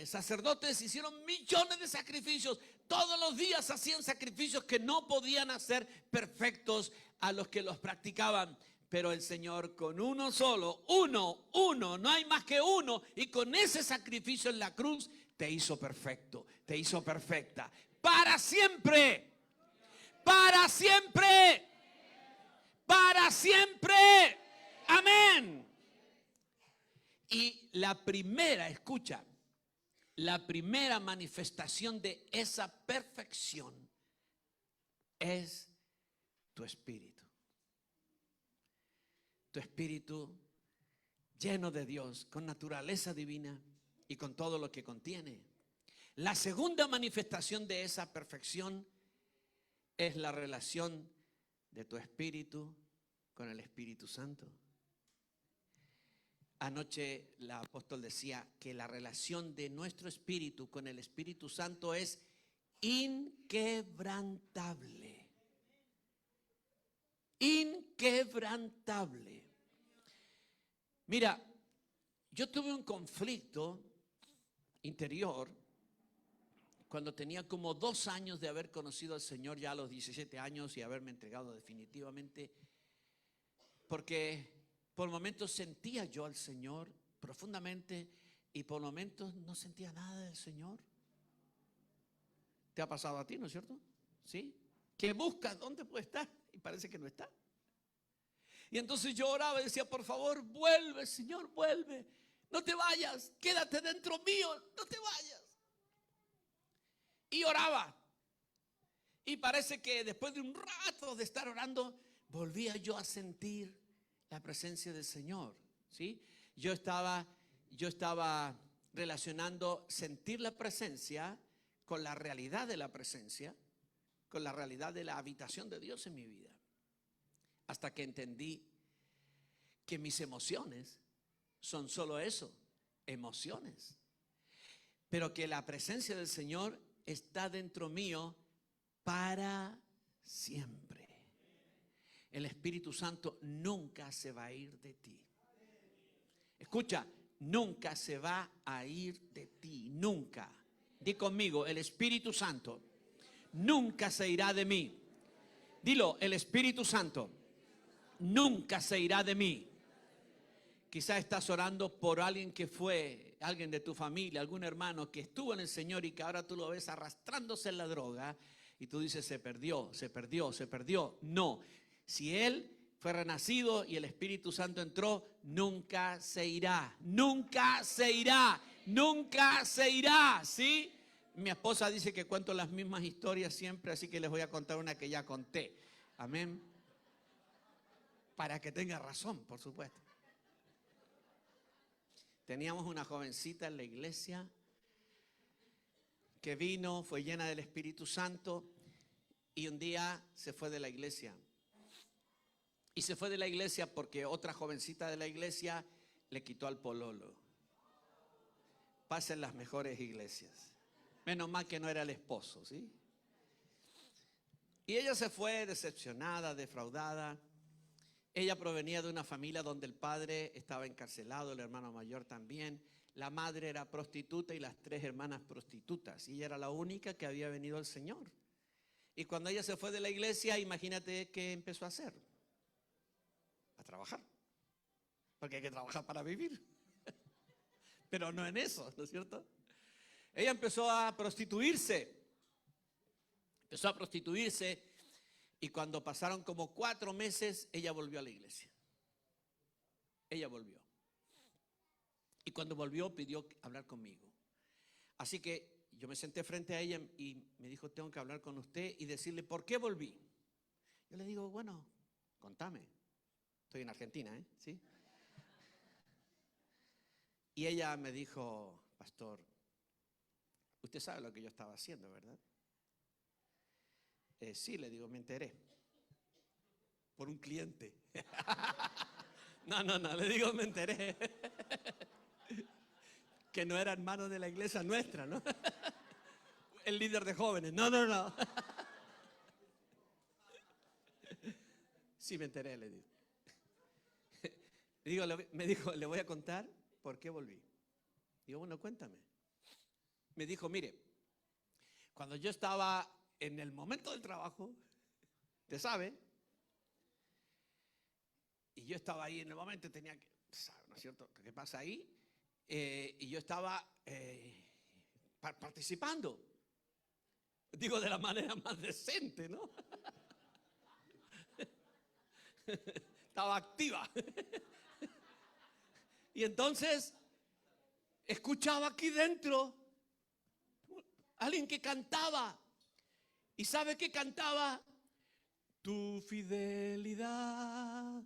sacerdotes hicieron millones de sacrificios. Todos los días hacían sacrificios que no podían hacer perfectos a los que los practicaban. Pero el Señor con uno solo, uno, no hay más que uno. Y con ese sacrificio en la cruz te hizo perfecto, te hizo perfecta. Para siempre, para siempre, para siempre. Amén. Y la primera, escucha, la primera manifestación de esa perfección es tu espíritu. Tu espíritu lleno de Dios, con naturaleza divina y con todo lo que contiene. La segunda manifestación de esa perfección es la relación de tu espíritu con el Espíritu Santo. Anoche el apóstol decía que la relación de nuestro espíritu con el Espíritu Santo es inquebrantable. Inquebrantable. Mira, yo tuve un conflicto interior cuando tenía como 2 años de haber conocido al Señor, ya a los 17 años, y haberme entregado definitivamente, porque por momentos sentía yo al Señor profundamente y por momentos no sentía nada del Señor. ¿Te ha pasado a ti, no es cierto? ¿Sí? Que buscas dónde puede estar y parece que no está. Y entonces yo oraba y decía, por favor, vuelve, Señor, vuelve. No te vayas, quédate dentro mío, no te vayas. Y oraba. Y parece que después de un rato de estar orando, volvía yo a sentir la presencia del Señor, ¿sí? Yo estaba relacionando sentir la presencia con la realidad de la presencia, con la realidad de la habitación de Dios en mi vida. Hasta que entendí que mis emociones son solo eso, emociones. Pero que la presencia del Señor está dentro mío para siempre. El Espíritu Santo nunca se va a ir de ti. Escucha, nunca se va a ir de ti, nunca. Di conmigo, el Espíritu Santo nunca se irá de mí. Dilo, el Espíritu Santo nunca se irá de mí. Quizás estás orando por alguien que fue, alguien de tu familia, algún hermano que estuvo en el Señor y que ahora tú lo ves arrastrándose en la droga y tú dices, se perdió. No. Si él fue renacido y el Espíritu Santo entró, nunca se irá, ¿sí? Mi esposa dice que cuento las mismas historias siempre, así que les voy a contar una que ya conté. Amén. Para que tenga razón, por supuesto. Teníamos una jovencita en la iglesia que vino, fue llena del Espíritu Santo y un día se fue de la iglesia. Y se fue de la iglesia porque otra jovencita de la iglesia le quitó al pololo. Pasa en las mejores iglesias. Menos mal que no era el esposo, ¿sí? Y ella se fue decepcionada, defraudada. Ella provenía de una familia donde el padre estaba encarcelado, el hermano mayor también. La madre era prostituta y las 3 hermanas prostitutas. Y ella era la única que había venido al Señor. Y cuando ella se fue de la iglesia, imagínate qué empezó a hacer. A trabajar. Porque hay que trabajar para vivir. Pero no en eso, ¿no es cierto? Ella empezó a prostituirse. Empezó a prostituirse. Y cuando pasaron como 4 meses, ella volvió a la iglesia. Ella volvió. Y cuando volvió, pidió hablar conmigo. Así que yo me senté frente a ella y me dijo, tengo que hablar con usted y decirle por qué volví. Yo le digo, bueno, contame. Estoy en Argentina, ¿eh? ¿Sí? Y ella me dijo, pastor, usted sabe lo que yo estaba haciendo, ¿verdad? Sí, le digo, me enteré. Por un cliente. No, le digo, me enteré. Que no era hermano de la iglesia nuestra, ¿no? El líder de jóvenes. No. Sí, me enteré, le digo. Me dijo, le voy a contar por qué volví. Digo, bueno, cuéntame. Me dijo, mire, cuando yo estaba en el momento del trabajo, ¿te sabe? Y yo estaba ahí en el momento, tenía que, ¿no es cierto? ¿Qué pasa ahí? Y yo estaba participando. Digo, de la manera más decente, ¿no? Estaba activa. Y entonces escuchaba aquí dentro alguien que cantaba. ¿Y sabe qué cantaba? Tu fidelidad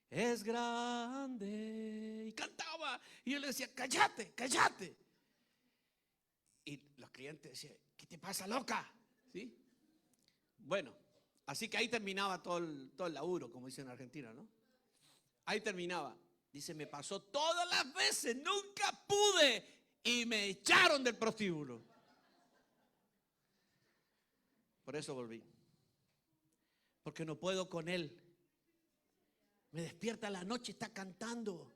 es grande. Y cantaba. Y yo le decía, cállate. Y los clientes decían, ¿qué te pasa, loca? ¿Sí? Bueno, así que ahí terminaba todo el laburo, como dicen en Argentina, ¿no? Ahí terminaba. Dice, me pasó todas las veces, nunca pude. Y me echaron del prostíbulo. Por eso volví. Porque no puedo con él. Me despierta la noche, está cantando,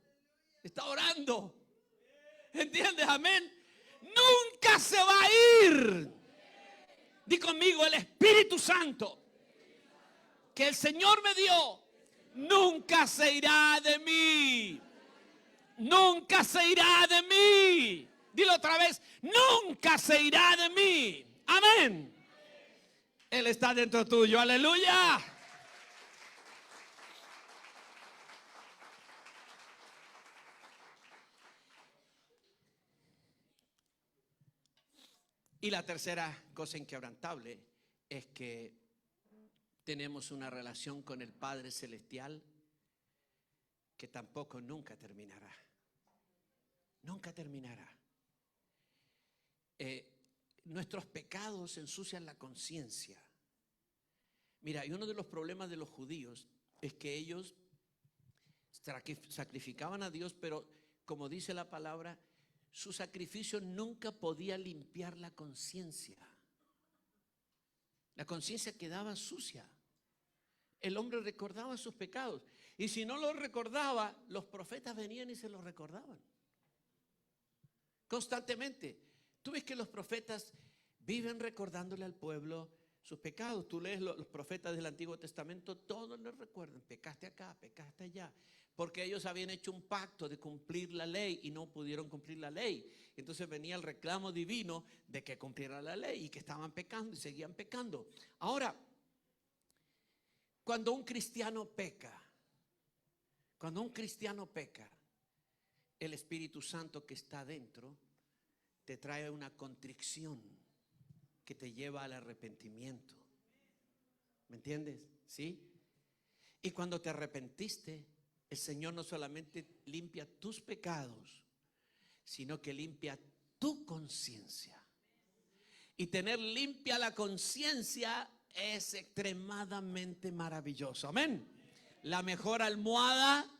está orando. ¿Entiendes? Amén. Nunca se va a ir. Di conmigo, el Espíritu Santo que el Señor me dio, nunca se irá de mí. Nunca se irá de mí. Dilo otra vez, nunca se irá de mí. Amén. Él está dentro tuyo. Aleluya. Y la tercera cosa inquebrantable es que tenemos una relación con el Padre Celestial que tampoco nunca terminará. Nunca terminará. Nuestros pecados ensucian la conciencia. Mira, y uno de los problemas de los judíos es que ellos sacrificaban a Dios, pero como dice la palabra, su sacrificio nunca podía limpiar la conciencia. La conciencia quedaba sucia. El hombre recordaba sus pecados. Y si no los recordaba, los profetas venían y se los recordaban. Constantemente. Tú ves que los profetas viven recordándole al pueblo sus pecados. Tú lees los profetas del Antiguo Testamento, todos les recuerdan. Pecaste acá, pecaste allá. Porque ellos habían hecho un pacto de cumplir la ley y no pudieron cumplir la ley. Entonces venía el reclamo divino de que cumplieran la ley y que estaban pecando y seguían pecando. Ahora, cuando un cristiano peca, el Espíritu Santo que está dentro te trae una contrición que te lleva al arrepentimiento. ¿Me entiendes? ¿Sí? Y cuando te arrepentiste, el Señor no solamente limpia tus pecados, sino que limpia tu conciencia. Y tener limpia la conciencia es extremadamente maravilloso. Amén. La mejor almohada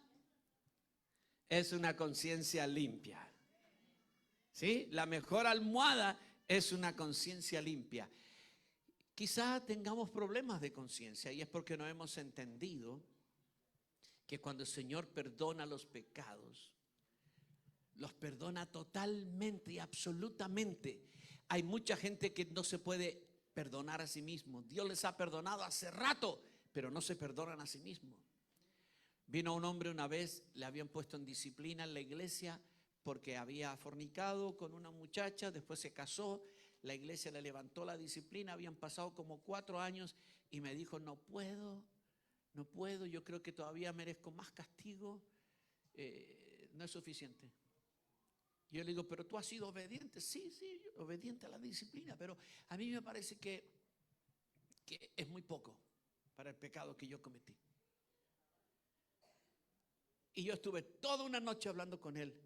es una conciencia limpia. ¿Sí? La mejor almohada es una conciencia limpia. Quizá tengamos problemas de conciencia y es porque no hemos entendido que cuando el Señor perdona los pecados, los perdona totalmente y absolutamente. Hay mucha gente que no se puede perdonar a sí mismos. Dios les ha perdonado hace rato, pero no se perdonan a sí mismos. Vino un hombre una vez, le habían puesto en disciplina en la iglesia porque había fornicado con una muchacha, después se casó, la iglesia le levantó la disciplina, habían pasado como 4 años y me dijo, no puedo, yo creo que todavía merezco más castigo, no es suficiente. Yo le digo, pero tú has sido obediente. Sí, obediente a la disciplina, pero a mí me parece que es muy poco para el pecado que yo cometí. Y yo estuve toda una noche hablando con él,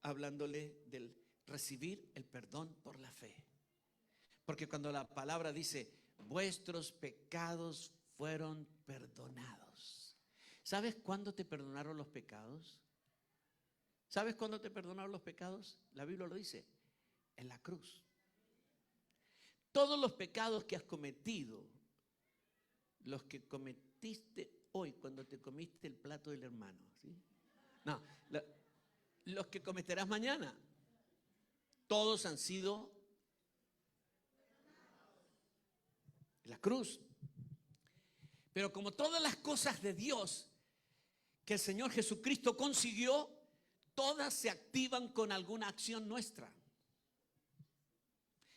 hablándole del recibir el perdón por la fe. Porque cuando la palabra dice, vuestros pecados fueron perdonados. ¿Sabes cuándo te perdonaron los pecados? ¿Sabes cuándo te perdonaron los pecados? La Biblia lo dice, en la cruz. Todos los pecados que has cometido, los que cometiste hoy cuando te comiste el plato del hermano, ¿sí? No, los que cometerás mañana, todos han sido en la cruz. Pero como todas las cosas de Dios que el Señor Jesucristo consiguió, todas se activan con alguna acción nuestra.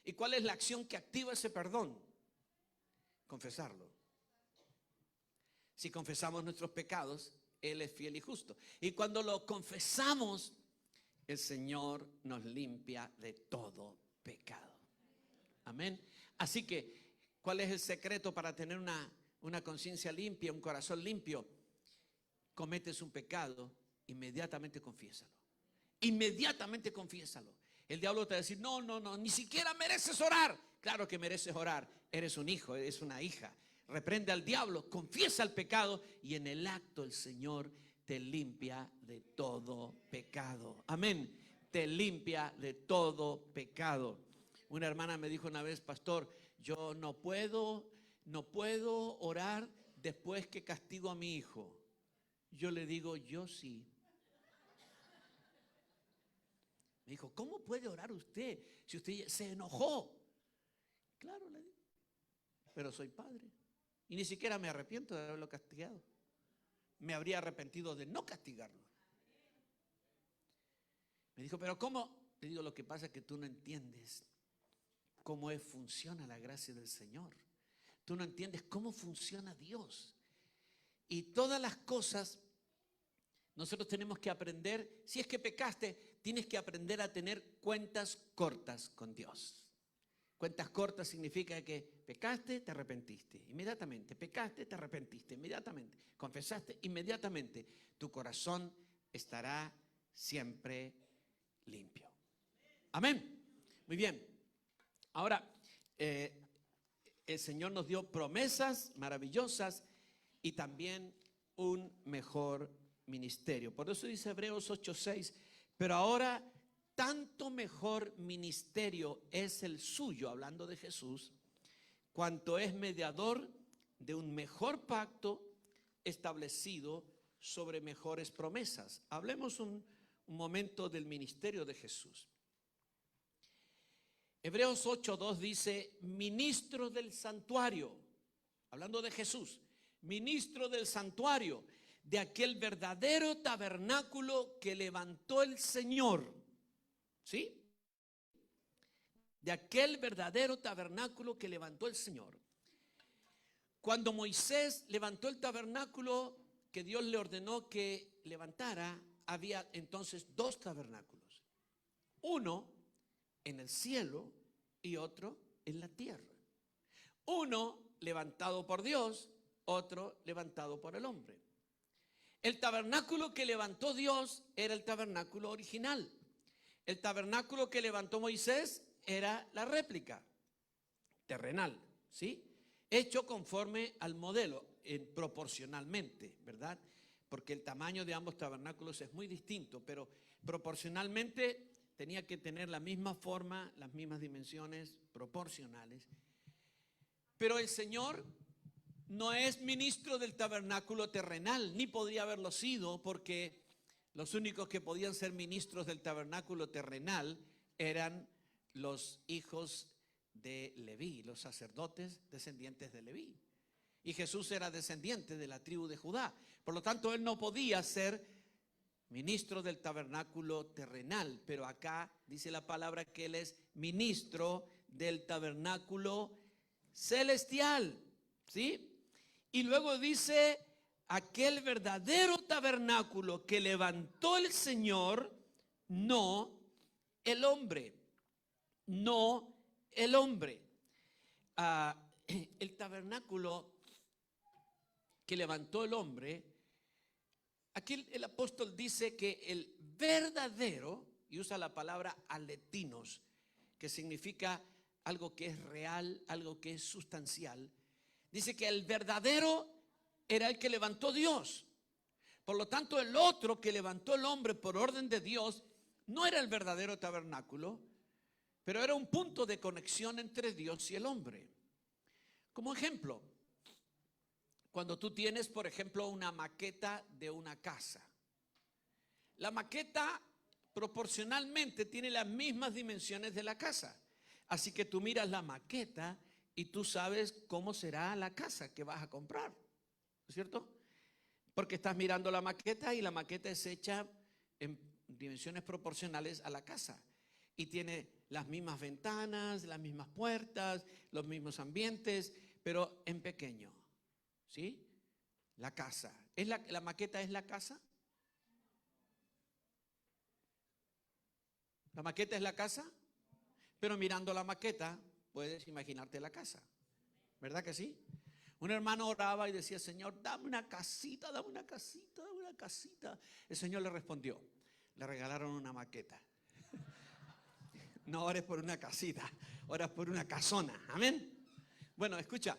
¿Y cuál es la acción que activa ese perdón? Confesarlo. Si confesamos nuestros pecados, Él es fiel y justo. Y cuando lo confesamos, el Señor nos limpia de todo pecado. Amén. Así que, ¿cuál es el secreto para tener una conciencia limpia, un corazón limpio? Cometes un pecado, inmediatamente confiésalo. Inmediatamente confiésalo. El diablo te va a decir, no, ni siquiera mereces orar. Claro que mereces orar. Eres un hijo, eres una hija. Reprende al diablo, confiesa el pecado y en el acto el Señor te limpia de todo pecado. Amén. Te limpia de todo pecado. Una hermana me dijo una vez, pastor, yo no puedo orar después que castigo a mi hijo. Yo le digo, yo sí. Me dijo, ¿cómo puede orar usted si usted se enojó? Claro, le digo, pero soy padre. Y ni siquiera me arrepiento de haberlo castigado. Me habría arrepentido de no castigarlo. Me dijo, ¿pero cómo? Le digo, lo que pasa es que tú no entiendes cómo funciona la gracia del Señor. Tú no entiendes cómo funciona Dios. Y todas las cosas nosotros tenemos que aprender. Si es que pecaste, tienes que aprender a tener cuentas cortas con Dios. Cuentas cortas significa que pecaste, te arrepentiste inmediatamente. Pecaste, te arrepentiste inmediatamente. Confesaste inmediatamente. Tu corazón estará siempre limpio. Amén. Muy bien. Ahora, el Señor nos dio promesas maravillosas y también un mejor ministerio. Por eso dice Hebreos 8:6, pero ahora tanto mejor ministerio es el suyo, hablando de Jesús, cuanto es mediador de un mejor pacto establecido sobre mejores promesas. Hablemos un momento del ministerio de Jesús. Hebreos 8:2 dice, ministro del santuario, hablando de Jesús, ministro del santuario, de aquel verdadero tabernáculo que levantó el Señor. ¿Sí? De aquel verdadero tabernáculo que levantó el Señor. Cuando Moisés levantó el tabernáculo que Dios le ordenó que levantara, había entonces 2 tabernáculos. Uno en el cielo y otro en la tierra. Uno levantado por Dios, otro levantado por el hombre. El tabernáculo que levantó Dios era el tabernáculo original. El tabernáculo que levantó Moisés era la réplica terrenal, ¿sí? Hecho conforme al modelo, proporcionalmente, ¿verdad? Porque el tamaño de ambos tabernáculos es muy distinto, pero proporcionalmente tenía que tener la misma forma, las mismas dimensiones proporcionales. Pero el Señor no es ministro del tabernáculo terrenal, ni podría haberlo sido, porque los únicos que podían ser ministros del tabernáculo terrenal eran los hijos de Leví, los sacerdotes descendientes de Leví. Y Jesús era descendiente de la tribu de Judá. Por lo tanto, él no podía ser ministro del tabernáculo terrenal, pero acá dice la palabra que él es ministro del tabernáculo celestial, ¿sí? Y luego dice, aquel verdadero tabernáculo que levantó el Señor, no el hombre, no el hombre. El tabernáculo que levantó el hombre, aquí el apóstol dice que el verdadero, y usa la palabra aletinos, que significa algo que es real, algo que es sustancial. Dice que el verdadero era el que levantó Dios. Por lo tanto, el otro que levantó el hombre por orden de Dios no era el verdadero tabernáculo, pero era un punto de conexión entre Dios y el hombre. Como ejemplo, cuando tú tienes, por ejemplo, una maqueta de una casa. La maqueta proporcionalmente tiene las mismas dimensiones de la casa. Así que tú miras la maqueta y tú sabes cómo será la casa que vas a comprar, ¿no es cierto? Porque estás mirando la maqueta y la maqueta es hecha en dimensiones proporcionales a la casa. Y tiene las mismas ventanas, las mismas puertas, los mismos ambientes, pero en pequeño, ¿sí? La casa. ¿La maqueta es la casa? ¿La maqueta es la casa? Pero mirando la maqueta puedes imaginarte la casa, ¿verdad que sí? Un hermano oraba y decía, Señor, dame una casita, dame una casita, dame una casita. El Señor le respondió, le regalaron una maqueta. No ores por una casita, oras por una casona, amén. Bueno, escucha,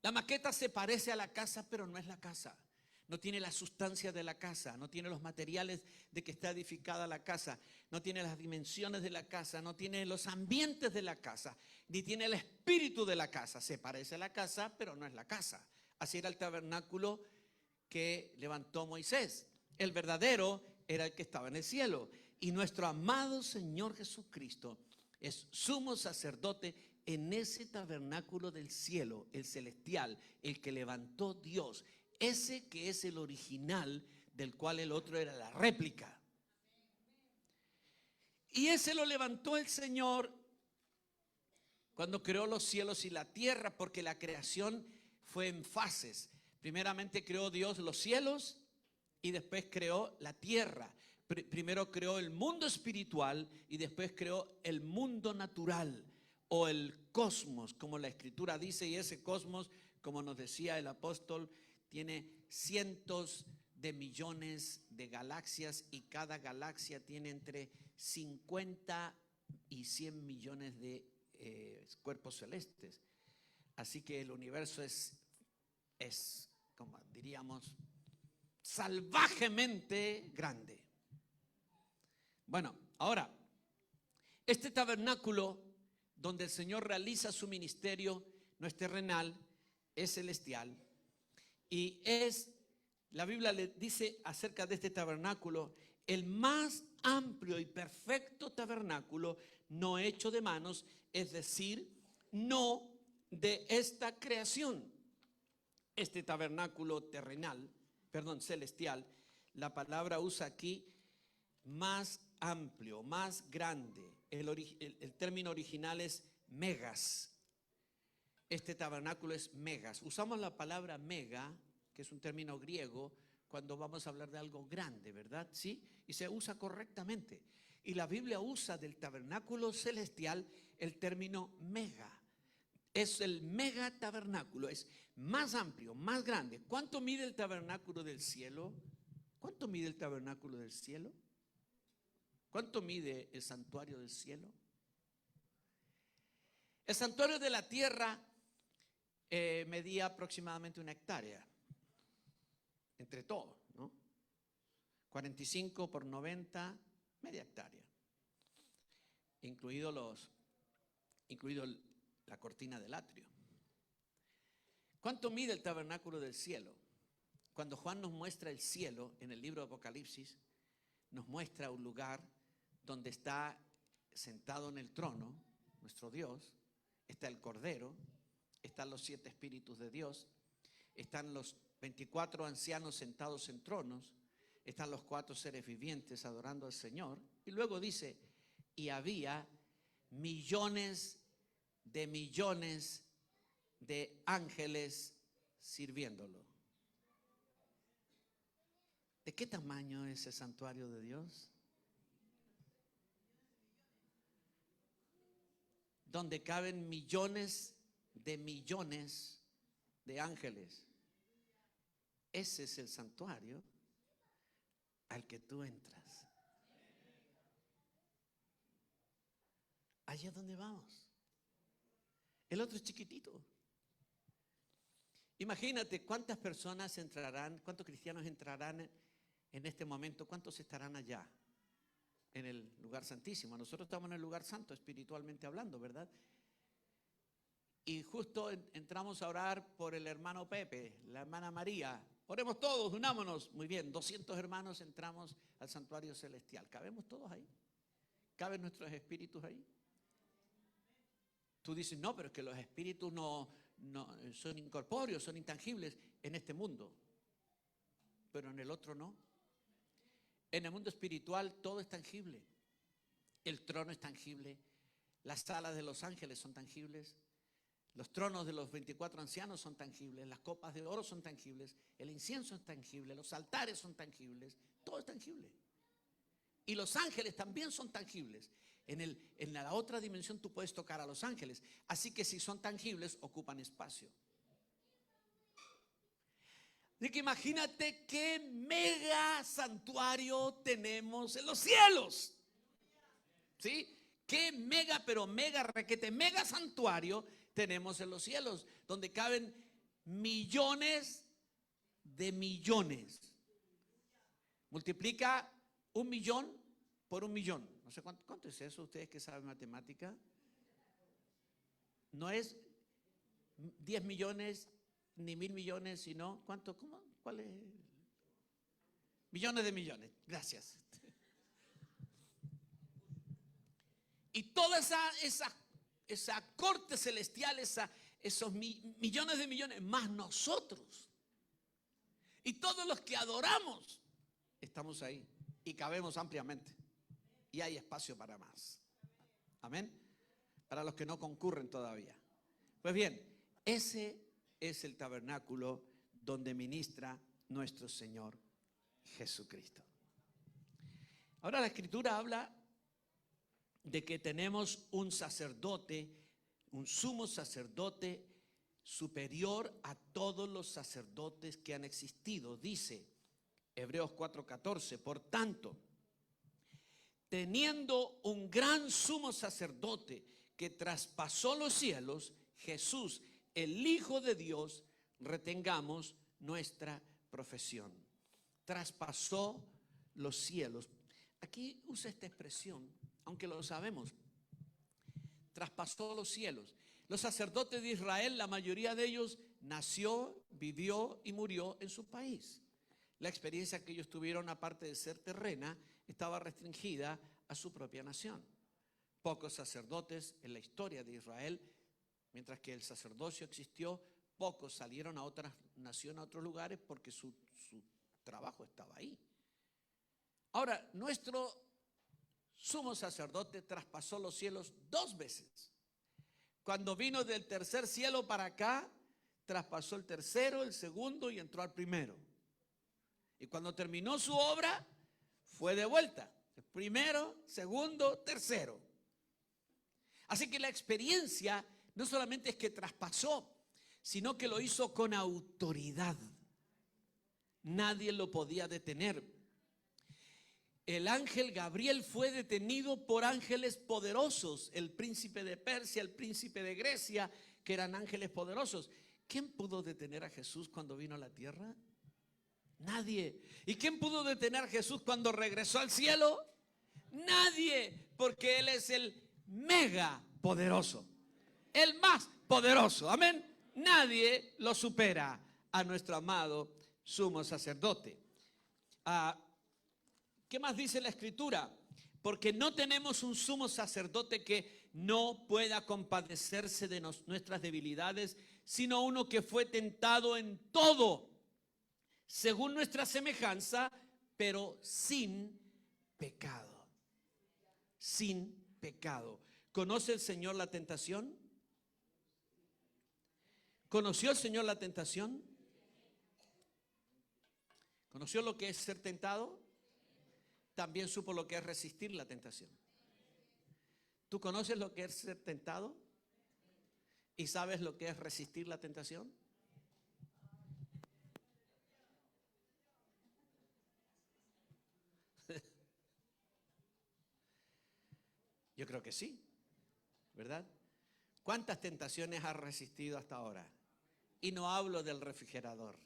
la maqueta se parece a la casa, pero no es la casa. No tiene la sustancia de la casa, no tiene los materiales de que está edificada la casa, no tiene las dimensiones de la casa, no tiene los ambientes de la casa, ni tiene el espíritu de la casa. Se parece a la casa, pero no es la casa. Así era el tabernáculo que levantó Moisés. El verdadero era el que estaba en el cielo. Y nuestro amado Señor Jesucristo es sumo sacerdote en ese tabernáculo del cielo, el celestial, el que levantó Dios. Ese que es el original, del cual el otro era la réplica. Y ese lo levantó el Señor cuando creó los cielos y la tierra, porque la creación fue en fases. Primeramente creó Dios los cielos y después creó la tierra. Primero creó el mundo espiritual y después creó el mundo natural o el cosmos, como la Escritura dice, y ese cosmos, como nos decía el apóstol, tiene cientos de millones de galaxias y cada galaxia tiene entre 50 y 100 millones de cuerpos celestes. Así que el universo es, como diríamos, salvajemente grande. Bueno, ahora, este tabernáculo donde el Señor realiza su ministerio no es terrenal, es celestial. Y la Biblia le dice acerca de este tabernáculo, el más amplio y perfecto tabernáculo no hecho de manos, es decir, no de esta creación. Este tabernáculo celestial, la palabra usa aquí más amplio, más grande. El término original es megas. Este tabernáculo es megas. Usamos la palabra mega, que es un término griego, cuando vamos a hablar de algo grande, ¿verdad? ¿Sí? Y se usa correctamente. Y la Biblia usa del tabernáculo celestial el término mega. Es el mega tabernáculo, es más amplio, más grande. ¿Cuánto mide el tabernáculo del cielo? ¿Cuánto mide el tabernáculo del cielo? ¿Cuánto mide el santuario del cielo? El santuario de la tierra medía aproximadamente 1 hectárea, entre todo, ¿no? 45 por 90, media hectárea, incluido la cortina del atrio. ¿Cuánto mide el tabernáculo del cielo? Cuando Juan nos muestra el cielo en el libro de Apocalipsis, nos muestra un lugar donde está sentado en el trono nuestro Dios, está el Cordero, están los 7 espíritus de Dios, están los 24 ancianos sentados en tronos, están los 4 seres vivientes adorando al Señor. Y luego dice, y había millones de ángeles sirviéndolo. ¿De qué tamaño es ese santuario de Dios? Donde caben millones de ángeles. Ese es el santuario al que tú entras. Allá donde vamos. El otro es chiquitito. Imagínate cuántas personas entrarán, cuántos cristianos entrarán en este momento, cuántos estarán allá en el lugar santísimo. Nosotros estamos en el lugar santo espiritualmente hablando, ¿verdad? Y justo entramos a orar por el hermano Pepe, la hermana María. Oremos todos, unámonos. Muy bien, 200 hermanos entramos al santuario celestial. ¿Cabemos todos ahí? ¿Caben nuestros espíritus ahí? Tú dices, no, pero es que los espíritus no son incorpóreos, son intangibles en este mundo. Pero en el otro no. En el mundo espiritual todo es tangible. El trono es tangible. Las salas de los ángeles son tangibles. Los tronos de los 24 ancianos son tangibles. Las copas de oro son tangibles. El incienso es tangible. Los altares son tangibles. Todo es tangible. Y los ángeles también son tangibles. En la otra dimensión tú puedes tocar a los ángeles. Así que si son tangibles, ocupan espacio. Así que imagínate qué mega santuario tenemos en los cielos. ¿Sí? Qué mega, pero mega, requete, mega santuario tenemos en los cielos, donde caben millones de millones. Multiplica 1 millón por 1 millón. No sé cuánto es eso, ustedes que saben matemática. No es 10 millones ni 1000 millones, sino ¿cuánto? ¿Cómo? ¿Cuál es? Millones de millones. Gracias. Y toda esa corte celestial, esos millones de millones, más nosotros. Y todos los que adoramos, estamos ahí y cabemos ampliamente. Y hay espacio para más. Amén. Para los que no concurren todavía. Pues bien, ese es el tabernáculo donde ministra nuestro Señor Jesucristo. Ahora la Escritura habla de que tenemos un sacerdote, un sumo sacerdote superior a todos los sacerdotes que han existido. Dice Hebreos 4:14, por tanto, teniendo un gran sumo sacerdote que traspasó los cielos, Jesús, el Hijo de Dios, retengamos nuestra profesión. Traspasó los cielos. Aquí usa esta expresión, aunque lo sabemos. Traspasó los cielos. Los sacerdotes de Israel, la mayoría de ellos nació, vivió y murió en su país. La experiencia que ellos tuvieron, aparte de ser terrena, estaba restringida a su propia nación. Pocos sacerdotes en la historia de Israel, mientras que el sacerdocio existió, pocos salieron a otras naciones, a otros lugares, porque su trabajo estaba ahí. Ahora, nuestro sumo sacerdote traspasó los cielos 2 veces. Cuando vino del tercer cielo para acá, traspasó el tercero, el segundo y entró al primero. Y cuando terminó su obra, fue de vuelta. El primero, segundo, tercero. Así que la experiencia no solamente es que traspasó, sino que lo hizo con autoridad. Nadie lo podía detener. El ángel Gabriel fue detenido por ángeles poderosos, el príncipe de Persia, el príncipe de Grecia, que eran ángeles poderosos. ¿Quién pudo detener a Jesús cuando vino a la tierra? Nadie. ¿Y quién pudo detener a Jesús cuando regresó al cielo? Nadie, porque Él es el mega poderoso, el más poderoso. Amén. Nadie lo supera a nuestro amado sumo sacerdote. ¿Qué más dice la Escritura? Porque no tenemos un sumo sacerdote que no pueda compadecerse de nuestras debilidades, sino uno que fue tentado en todo, según nuestra semejanza, pero sin pecado. Sin pecado. ¿Conoce el Señor la tentación? ¿Conoció el Señor la tentación? ¿Conoció lo que es ser tentado? También supo lo que es resistir la tentación. ¿Tú conoces lo que es ser tentado? ¿Y sabes lo que es resistir la tentación? Yo creo que sí, ¿verdad? ¿Cuántas tentaciones has resistido hasta ahora? Y no hablo del refrigerador.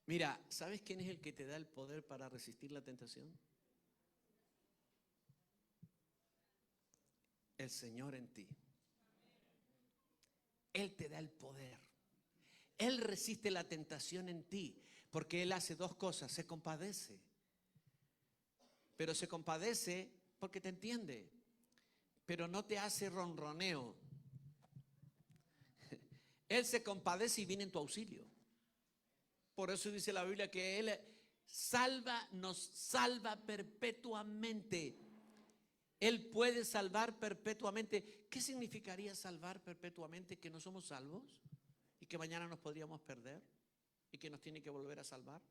Mira, ¿sabes quién es el que te da el poder para resistir la tentación? El Señor en ti. Él te da el poder. Él resiste la tentación en ti, porque Él hace dos cosas: se compadece, pero se compadece porque te entiende, pero no te hace ronroneo. Él se compadece y viene en tu auxilio. Por eso dice la Biblia que Él nos salva perpetuamente. Él puede salvar perpetuamente. ¿Qué significaría salvar perpetuamente? Que no somos salvos y que mañana nos podríamos perder y que nos tiene que volver a salvar.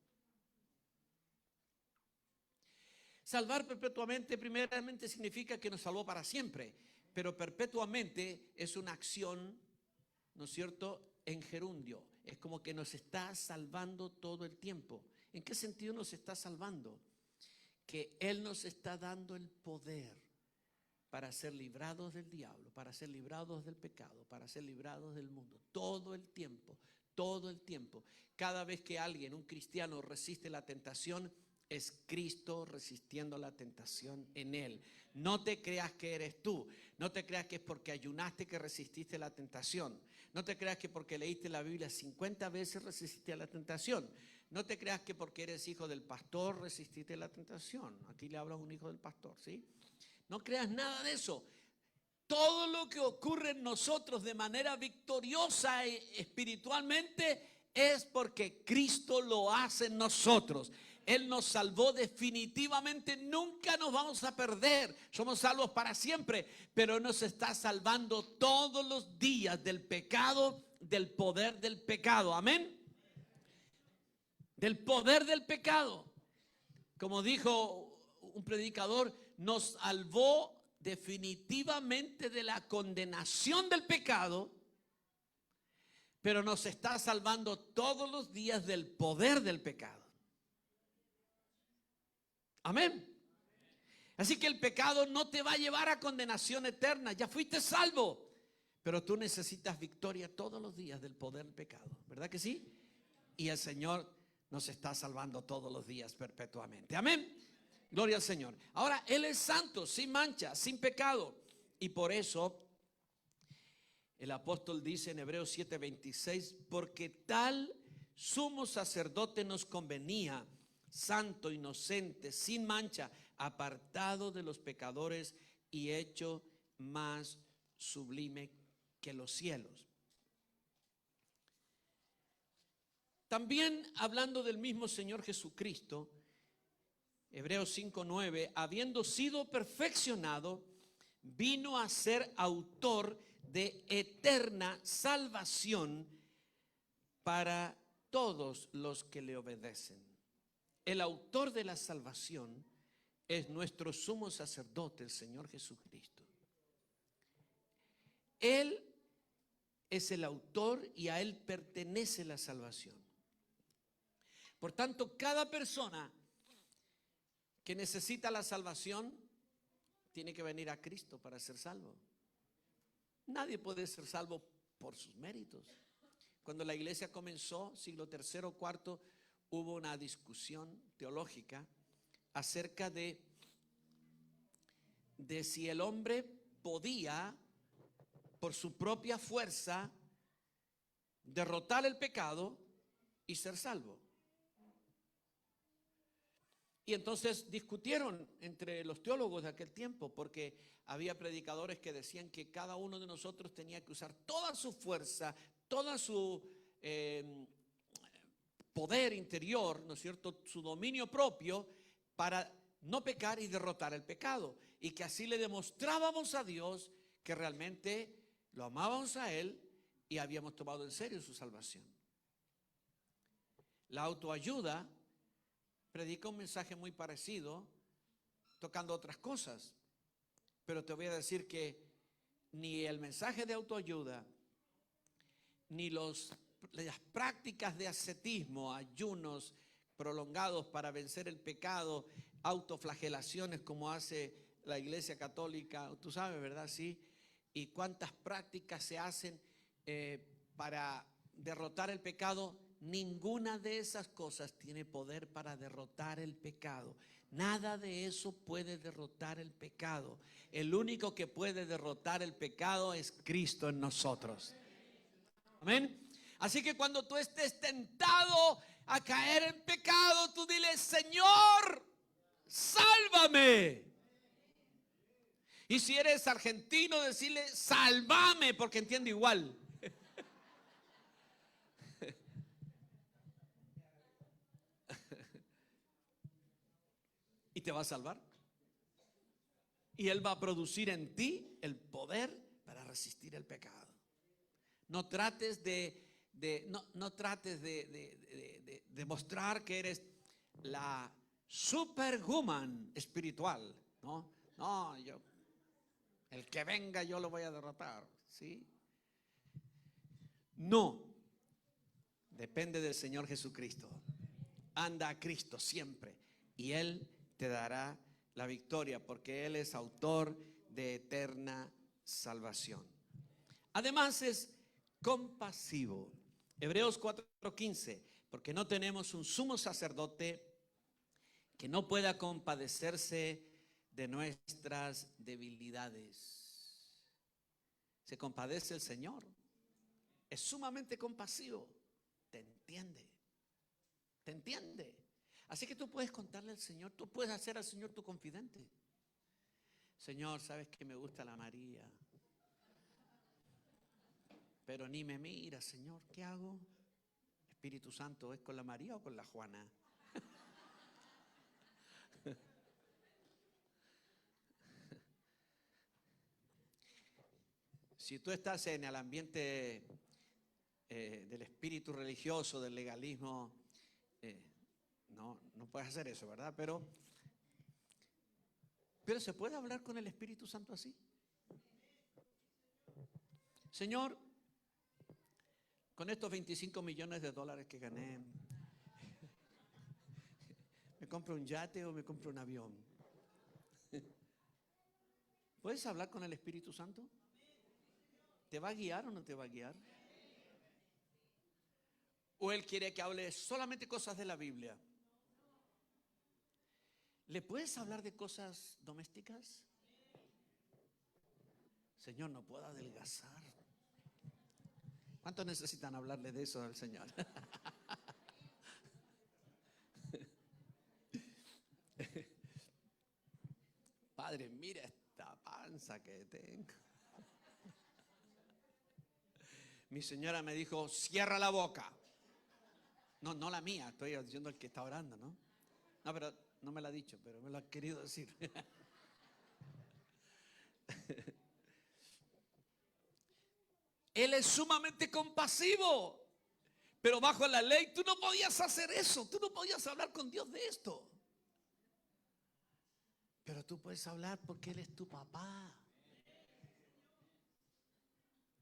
Salvar perpetuamente primeramente significa que nos salvó para siempre, pero perpetuamente es una acción, ¿no es cierto?, en gerundio. Es como que nos está salvando todo el tiempo. ¿En qué sentido nos está salvando? Que Él nos está dando el poder para ser librados del diablo, para ser librados del pecado, para ser librados del mundo. Todo el tiempo, todo el tiempo. Cada vez que alguien, un cristiano, resiste la tentación, es Cristo resistiendo la tentación en él. No te creas que eres tú. No te creas que es porque ayunaste que resististe la tentación. No te creas que porque leíste la Biblia 50 veces resististe a la tentación. No te creas que porque eres hijo del pastor resististe la tentación. Aquí le habla un hijo del pastor, ¿sí? No creas nada de eso. Todo lo que ocurre en nosotros de manera victoriosa espiritualmente es porque Cristo lo hace en nosotros. Él nos salvó definitivamente, nunca nos vamos a perder, somos salvos para siempre, pero nos está salvando todos los días del pecado, del poder del pecado, amén. Del poder del pecado. Como dijo un predicador, nos salvó definitivamente de la condenación del pecado, pero nos está salvando todos los días del poder del pecado. Amén. Así que el pecado no te va a llevar a condenación eterna. Ya fuiste salvo, pero tú necesitas victoria todos los días del poder del pecado, ¿verdad que sí? Y el Señor nos está salvando todos los días perpetuamente. Amén. Gloria al Señor. Ahora, Él es santo, sin mancha, sin pecado. Y por eso el apóstol dice en Hebreos 7:26, porque tal sumo sacerdote nos convenía, santo, inocente, sin mancha, apartado de los pecadores y hecho más sublime que los cielos. También hablando del mismo Señor Jesucristo, Hebreos 5:9, habiendo sido perfeccionado, vino a ser autor de eterna salvación para todos los que le obedecen. El autor de la salvación es nuestro sumo sacerdote, el Señor Jesucristo. Él es el autor y a Él pertenece la salvación. Por tanto, cada persona que necesita la salvación tiene que venir a Cristo para ser salvo. Nadie puede ser salvo por sus méritos. Cuando la iglesia comenzó, siglo III o IV, hubo una discusión teológica acerca de de si el hombre podía, por su propia fuerza, derrotar el pecado y ser salvo. Y entonces discutieron entre los teólogos de aquel tiempo, porque había predicadores que decían que cada uno de nosotros tenía que usar toda su fuerza, toda su poder interior, ¿no es cierto?, su dominio propio, para no pecar y derrotar el pecado. Y que así le demostrábamos a Dios que realmente lo amábamos a Él y habíamos tomado en serio su salvación. La autoayuda predica un mensaje muy parecido, tocando otras cosas. Pero te voy a decir que ni el mensaje de autoayuda, ni las prácticas de ascetismo, ayunos prolongados para vencer el pecado, autoflagelaciones como hace la Iglesia Católica, tú sabes, ¿verdad? Sí. Y cuántas prácticas se hacen para derrotar el pecado. Ninguna de esas cosas tiene poder para derrotar el pecado. Nada de eso puede derrotar el pecado. El único que puede derrotar el pecado es Cristo en nosotros. Amén. Así que cuando tú estés tentado a caer en pecado, tú dile: Señor, sálvame. Y si eres argentino, decirle: sálvame, porque entiende igual. Y te va a salvar. Y Él va a producir en ti el poder para resistir el pecado. No trates de demostrar que eres la superwoman espiritual. No, el que venga yo lo voy a derrotar. ¿Sí? No. Depende del Señor Jesucristo. Anda a Cristo siempre y Él te dará la victoria, porque Él es autor de eterna salvación. Además es compasivo. Hebreos 4:15, porque no tenemos un sumo sacerdote que no pueda compadecerse de nuestras debilidades. Se compadece el Señor. Es sumamente compasivo. Te entiende. Te entiende. Así que tú puedes contarle al Señor, tú puedes hacer al Señor tu confidente. Señor, sabes que me gusta la María, pero ni me mira, Señor, ¿qué hago? Espíritu Santo, ¿es con la María o con la Juana? Si tú estás en el ambiente del espíritu religioso, del legalismo, no puedes hacer eso, ¿verdad? Pero ¿se puede hablar con el Espíritu Santo así? Señor, con estos 25 millones de dólares que gané, ¿me compro un yate o me compro un avión? ¿Puedes hablar con el Espíritu Santo? ¿Te va a guiar o no te va a guiar? ¿O Él quiere que hable solamente cosas de la Biblia? ¿Le puedes hablar de cosas domésticas? Señor, no puedo adelgazar. ¿Cuántos necesitan hablarle de eso al Señor? Padre, mira esta panza que tengo. Mi señora me dijo: cierra la boca. No la mía, estoy diciendo el que está orando, ¿no? No, pero no me lo ha dicho, pero me lo ha querido decir. Él es sumamente compasivo, pero bajo la ley tú no podías hacer eso, tú no podías hablar con Dios de esto. Pero tú puedes hablar porque Él es tu papá.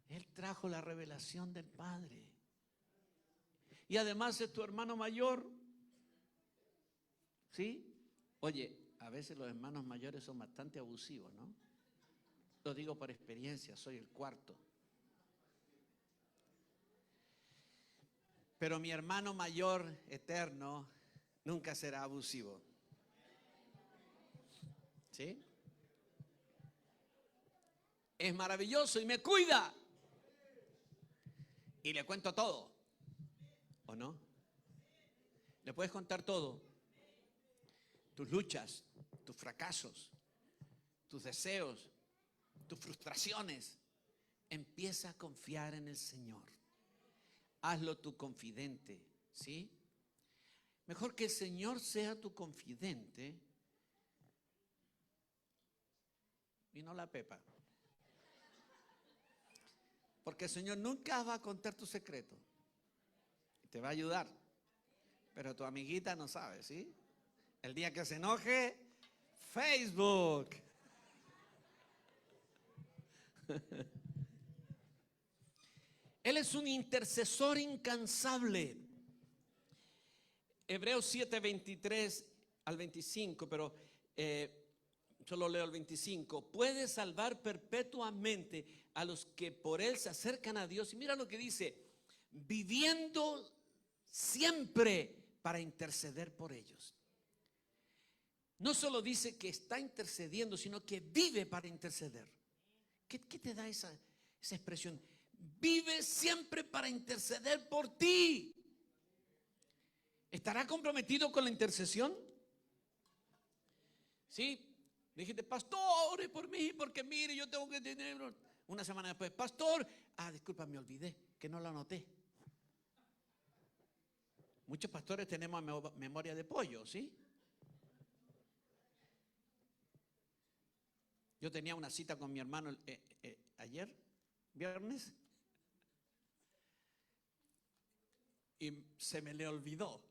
Él trajo la revelación del Padre. Y además es tu hermano mayor. ¿Sí? Oye, a veces los hermanos mayores son bastante abusivos, ¿no? Lo digo por experiencia, soy el cuarto. Pero mi hermano mayor eterno nunca será abusivo. ¿Sí? es maravilloso y me cuida. Y le cuento todo, ¿o no? Le puedes contar todo. Tus luchas, tus fracasos, tus deseos, tus frustraciones. Empieza a confiar en el Señor. Hazlo tu confidente, ¿sí? Mejor que el Señor sea tu confidente y no la Pepa. Porque el Señor nunca va a contar tu secreto. Te va a ayudar. Pero tu amiguita no sabe, ¿sí? El día que se enoje, Facebook. Él es un intercesor incansable. Hebreos 7, 23 al 25, pero solo leo el 25. Puede salvar perpetuamente a los que por él se acercan a Dios. Y mira lo que dice: viviendo siempre para interceder por ellos. No solo dice que está intercediendo, sino que vive para interceder. ¿Qué te da esa expresión? Vive siempre para interceder por ti. ¿Estará comprometido con la intercesión? Sí. Dijiste, pastor, ore por mí, porque mire, yo tengo que tener. Una semana después, pastor, disculpa, me olvidé, que no lo anoté. Muchos pastores tenemos memoria de pollo, ¿sí? Yo tenía una cita con mi hermano ayer, viernes, y se me le olvidó.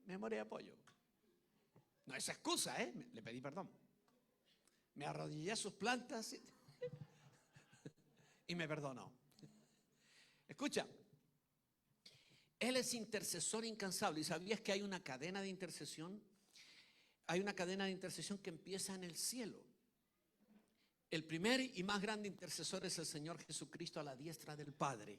Memoria de pollo. No es excusa, le pedí perdón. Me arrodillé a sus plantas y me perdonó. Escucha, Él es intercesor incansable. ¿Y sabías que hay una cadena de intercesión? Hay una cadena de intercesión que empieza en el cielo. El primer y más grande intercesor es el Señor Jesucristo a la diestra del Padre.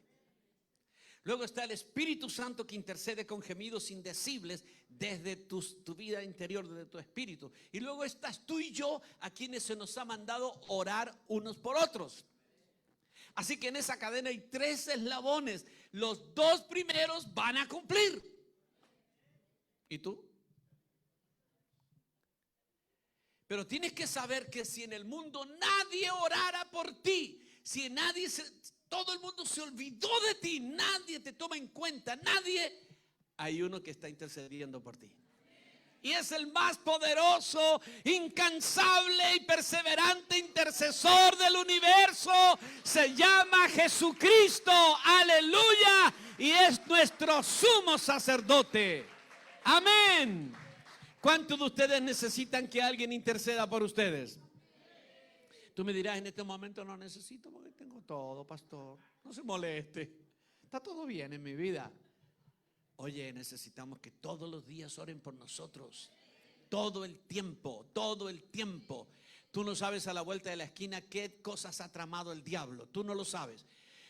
Luego está el Espíritu Santo que intercede con gemidos indecibles desde tu vida interior, desde tu espíritu. Y luego estás tú y yo, a quienes se nos ha mandado orar unos por otros. Así que en esa cadena hay 3 eslabones. Los 2 primeros van a cumplir. ¿Y tú? Pero tienes que saber que si en el mundo nadie orara por ti, si todo el mundo se olvidó de ti, nadie te toma en cuenta, hay uno que está intercediendo por ti. Y es el más poderoso, incansable y perseverante intercesor del universo. Se llama Jesucristo, aleluya, y es nuestro sumo sacerdote. Amén. ¿Cuántos de ustedes necesitan que alguien interceda por ustedes? Tú me dirás, en este momento no necesito porque tengo todo, pastor. No se moleste. Está todo bien en mi vida. Oye, necesitamos que todos los días oren por nosotros. Todo el tiempo, todo el tiempo. Tú no sabes a la vuelta de la esquina qué cosas ha tramado el diablo. Tú no lo sabes.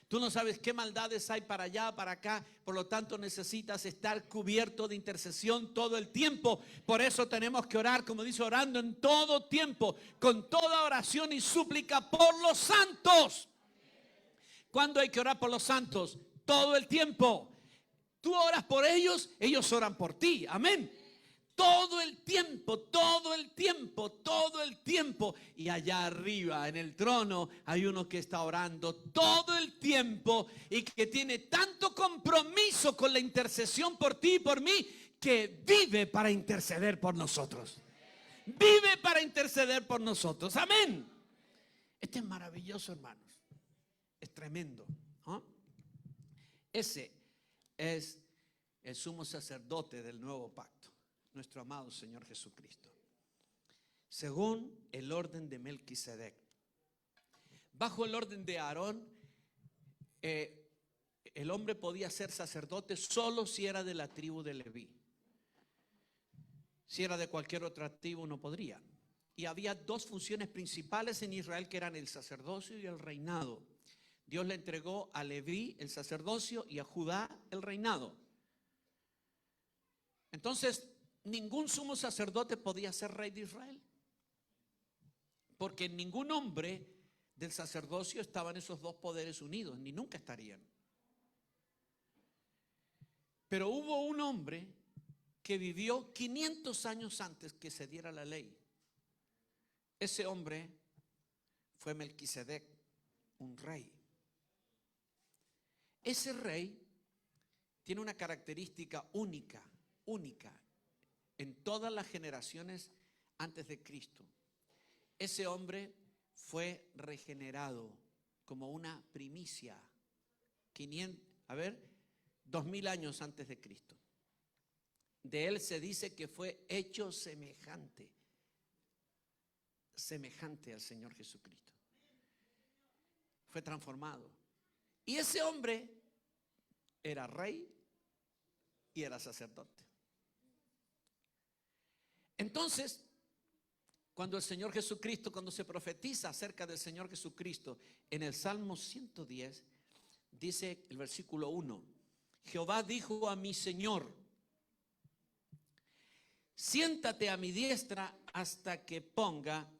Tú no sabes qué maldades hay para allá, para acá. Por lo tanto, necesitas estar cubierto de intercesión todo el tiempo. Por eso tenemos que orar, como dice, orando en todo tiempo, con toda oración y súplica por los santos. ¿Cuándo hay que orar por los santos? Todo el tiempo. Tú oras por ellos, ellos oran por ti. Amén. Todo el tiempo, todo el tiempo, todo el tiempo. Y allá arriba en el trono hay uno que está orando todo el tiempo y que tiene tanto compromiso con la intercesión por ti y por mí, que vive para interceder por nosotros. Vive para interceder por nosotros. Amén. Este es maravilloso, hermanos. Es tremendo, ¿no? Ese es el sumo sacerdote del nuevo pacto, nuestro amado Señor Jesucristo, según el orden de Melquisedec. Bajo el orden de Aarón, el hombre podía ser sacerdote solo si era de la tribu de Leví. Si era de cualquier otra tribu no podría. Y había 2 funciones principales en Israel, que eran el sacerdocio y el reinado. Dios le entregó a Leví el sacerdocio y a Judá el reinado. Entonces, ningún sumo sacerdote podía ser rey de Israel, porque ningún hombre del sacerdocio estaban esos dos poderes unidos, ni nunca estarían. Pero hubo un hombre que vivió 500 años antes que se diera la ley. Ese hombre fue Melquisedec, un rey. Ese rey tiene una característica única en todas las generaciones antes de Cristo. Ese hombre fue regenerado como una primicia 2000 años antes de Cristo. De él se dice que fue hecho semejante al Señor Jesucristo. Fue transformado. Y ese hombre era rey y era sacerdote. Entonces, cuando el Señor Jesucristo, cuando se profetiza acerca del Señor Jesucristo, en el Salmo 110, dice el versículo 1, Jehová dijo a mi Señor, siéntate a mi diestra hasta que ponga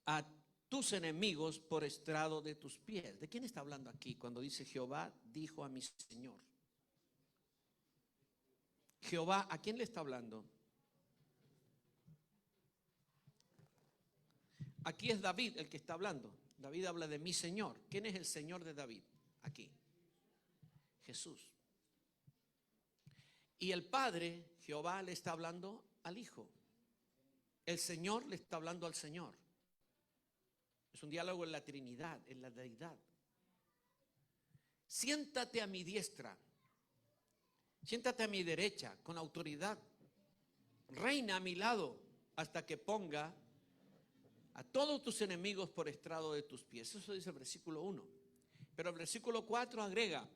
a tus enemigos por estrado de tus pies. ¿De quién está hablando aquí cuando dice Jehová dijo a mi Señor? Jehová, ¿a quién le está hablando? Aquí es David el que está hablando. David habla de mi Señor. ¿Quién es el Señor de David? Aquí. Jesús. Y el Padre, Jehová, le está hablando al Hijo. El Señor le está hablando al Señor. Es un diálogo en la Trinidad, en la deidad. Siéntate a mi diestra. Siéntate a mi derecha, con autoridad. Reina a mi lado hasta que ponga a todos tus enemigos por estrado de tus pies. Eso dice el versículo 1. Pero el versículo 4 agrega,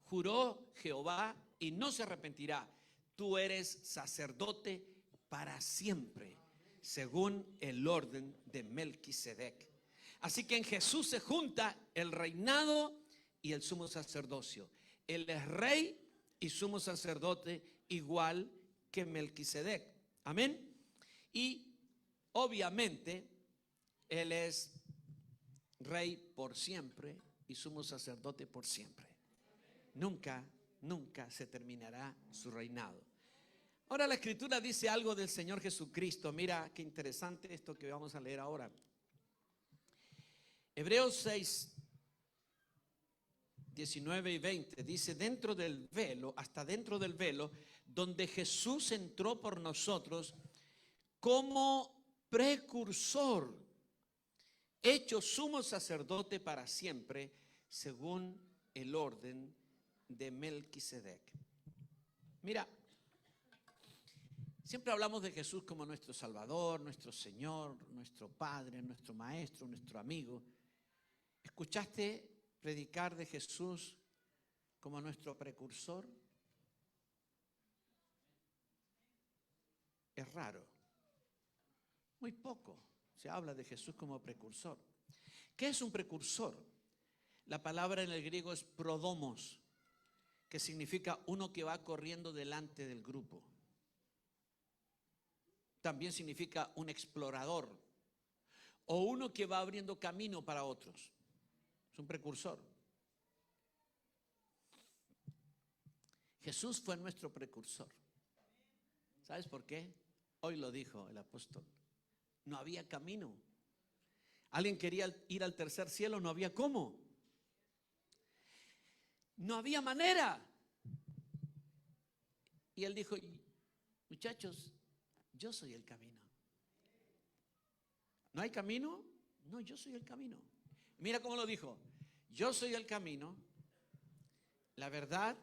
juró Jehová y no se arrepentirá. Tú eres sacerdote para siempre, según el orden de Melquisedec. Así que en Jesús se junta el reinado y el sumo sacerdocio. Él es rey y sumo sacerdote igual que Melquisedec. Amén. Y obviamente Él es rey por siempre y sumo sacerdote por siempre. Nunca se terminará su reinado. Ahora la Escritura dice algo del Señor Jesucristo. Mira qué interesante esto que vamos a leer ahora. Hebreos 6, 19 y 20 dice, dentro del velo, hasta dentro del velo, donde Jesús entró por nosotros como precursor, hecho sumo sacerdote para siempre, según el orden de Melquisedec. Mira, siempre hablamos de Jesús como nuestro Salvador, nuestro Señor, nuestro Padre, nuestro Maestro, nuestro amigo. ¿Escuchaste predicar de Jesús como nuestro precursor? Es raro. Muy poco se habla de Jesús como precursor. ¿Qué es un precursor? La palabra en el griego es prodomos, que significa uno que va corriendo delante del grupo. También significa un explorador o uno que va abriendo camino para otros. Es un precursor. Jesús fue nuestro precursor. ¿Sabes por qué? Hoy lo dijo el apóstol. No había camino. Alguien quería ir al tercer cielo, no había cómo. No había manera. Y él dijo, muchachos, yo soy el camino. ¿No hay camino? No, yo soy el camino. Mira cómo lo dijo. Yo soy el camino, la verdad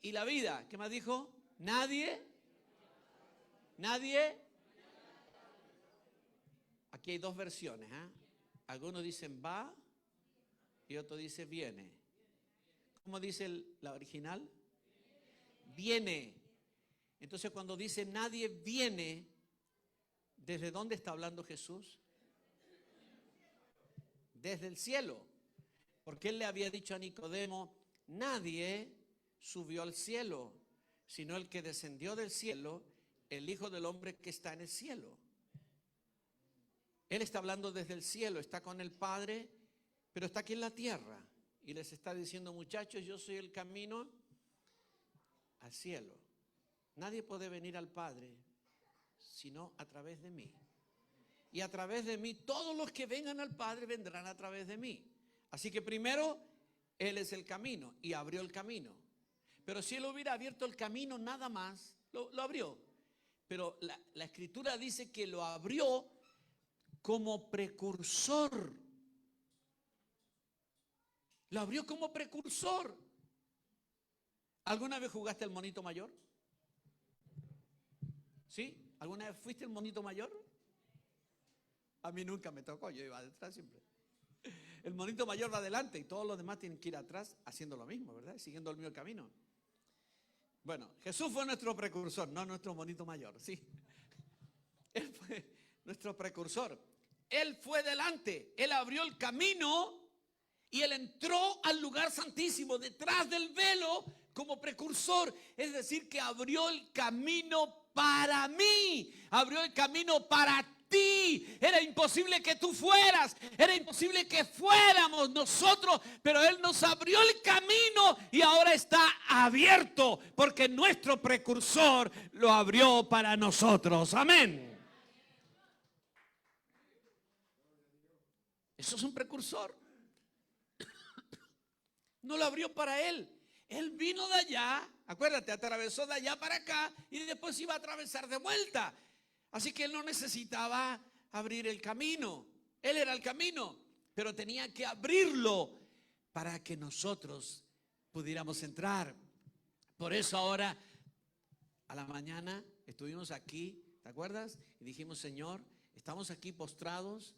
y la vida. ¿Qué más dijo? Nadie. Aquí hay dos versiones. Algunos dicen va y otros dicen viene. ¿Cómo dice la original? Viene. Entonces cuando dice nadie viene, ¿desde dónde está hablando Jesús? Desde el cielo. Porque él le había dicho a Nicodemo, nadie subió al cielo, sino el que descendió del cielo, el Hijo del Hombre que está en el cielo. Él está hablando desde el cielo, está con el Padre, pero está aquí en la tierra. Y les está diciendo, muchachos, yo soy el camino al cielo. Nadie puede venir al Padre sino a través de mí. Y a través de mí, todos los que vengan al Padre vendrán a través de mí. Así que primero, Él es el camino y abrió el camino. Pero si Él hubiera abierto el camino nada más, lo abrió. Pero la Escritura dice que lo abrió como precursor. Lo abrió como precursor. ¿Alguna vez jugaste el monito mayor? ¿Sí? ¿Alguna vez fuiste el monito mayor? A mí nunca me tocó, yo iba detrás siempre. El monito mayor va adelante y todos los demás tienen que ir atrás haciendo lo mismo, ¿verdad? Siguiendo el mismo camino. Bueno, Jesús fue nuestro precursor, no nuestro monito mayor, sí. Él fue nuestro precursor. Él fue delante, Él abrió el camino y Él entró al lugar santísimo detrás del velo como precursor. Es decir, que abrió el camino para mí, abrió el camino para ti. Era imposible que tú fueras, era imposible que fuéramos nosotros, pero Él nos abrió el camino y ahora está abierto porque nuestro precursor lo abrió para nosotros. Amén. Eso es un precursor. No lo abrió para Él. Él vino de allá, acuérdate, atravesó de allá para acá y después iba a atravesar de vuelta. Así que Él no necesitaba abrir el camino. Él era el camino, pero tenía que abrirlo para que nosotros pudiéramos entrar. Por eso ahora, a la mañana, estuvimos aquí, ¿te acuerdas? Y dijimos, Señor, estamos aquí postrados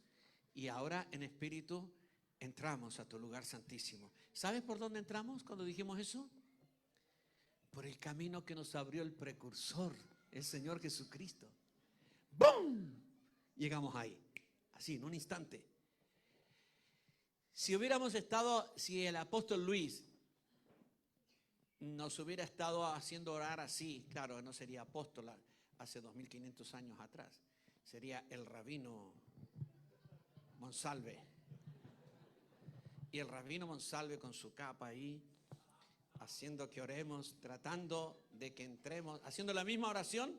y ahora en espíritu entramos a tu lugar santísimo. ¿Sabes por dónde entramos cuando dijimos eso? Por el camino que nos abrió el precursor, el Señor Jesucristo. ¡Bum! Llegamos ahí, así, en un instante. Si hubiéramos estado, si el apóstol Luis nos hubiera estado haciendo orar así, claro, no sería apóstol hace 2500 años atrás. Sería el rabino Monsalve. Y el rabino Monsalve con su capa ahí, haciendo que oremos, tratando de que entremos, haciendo la misma oración,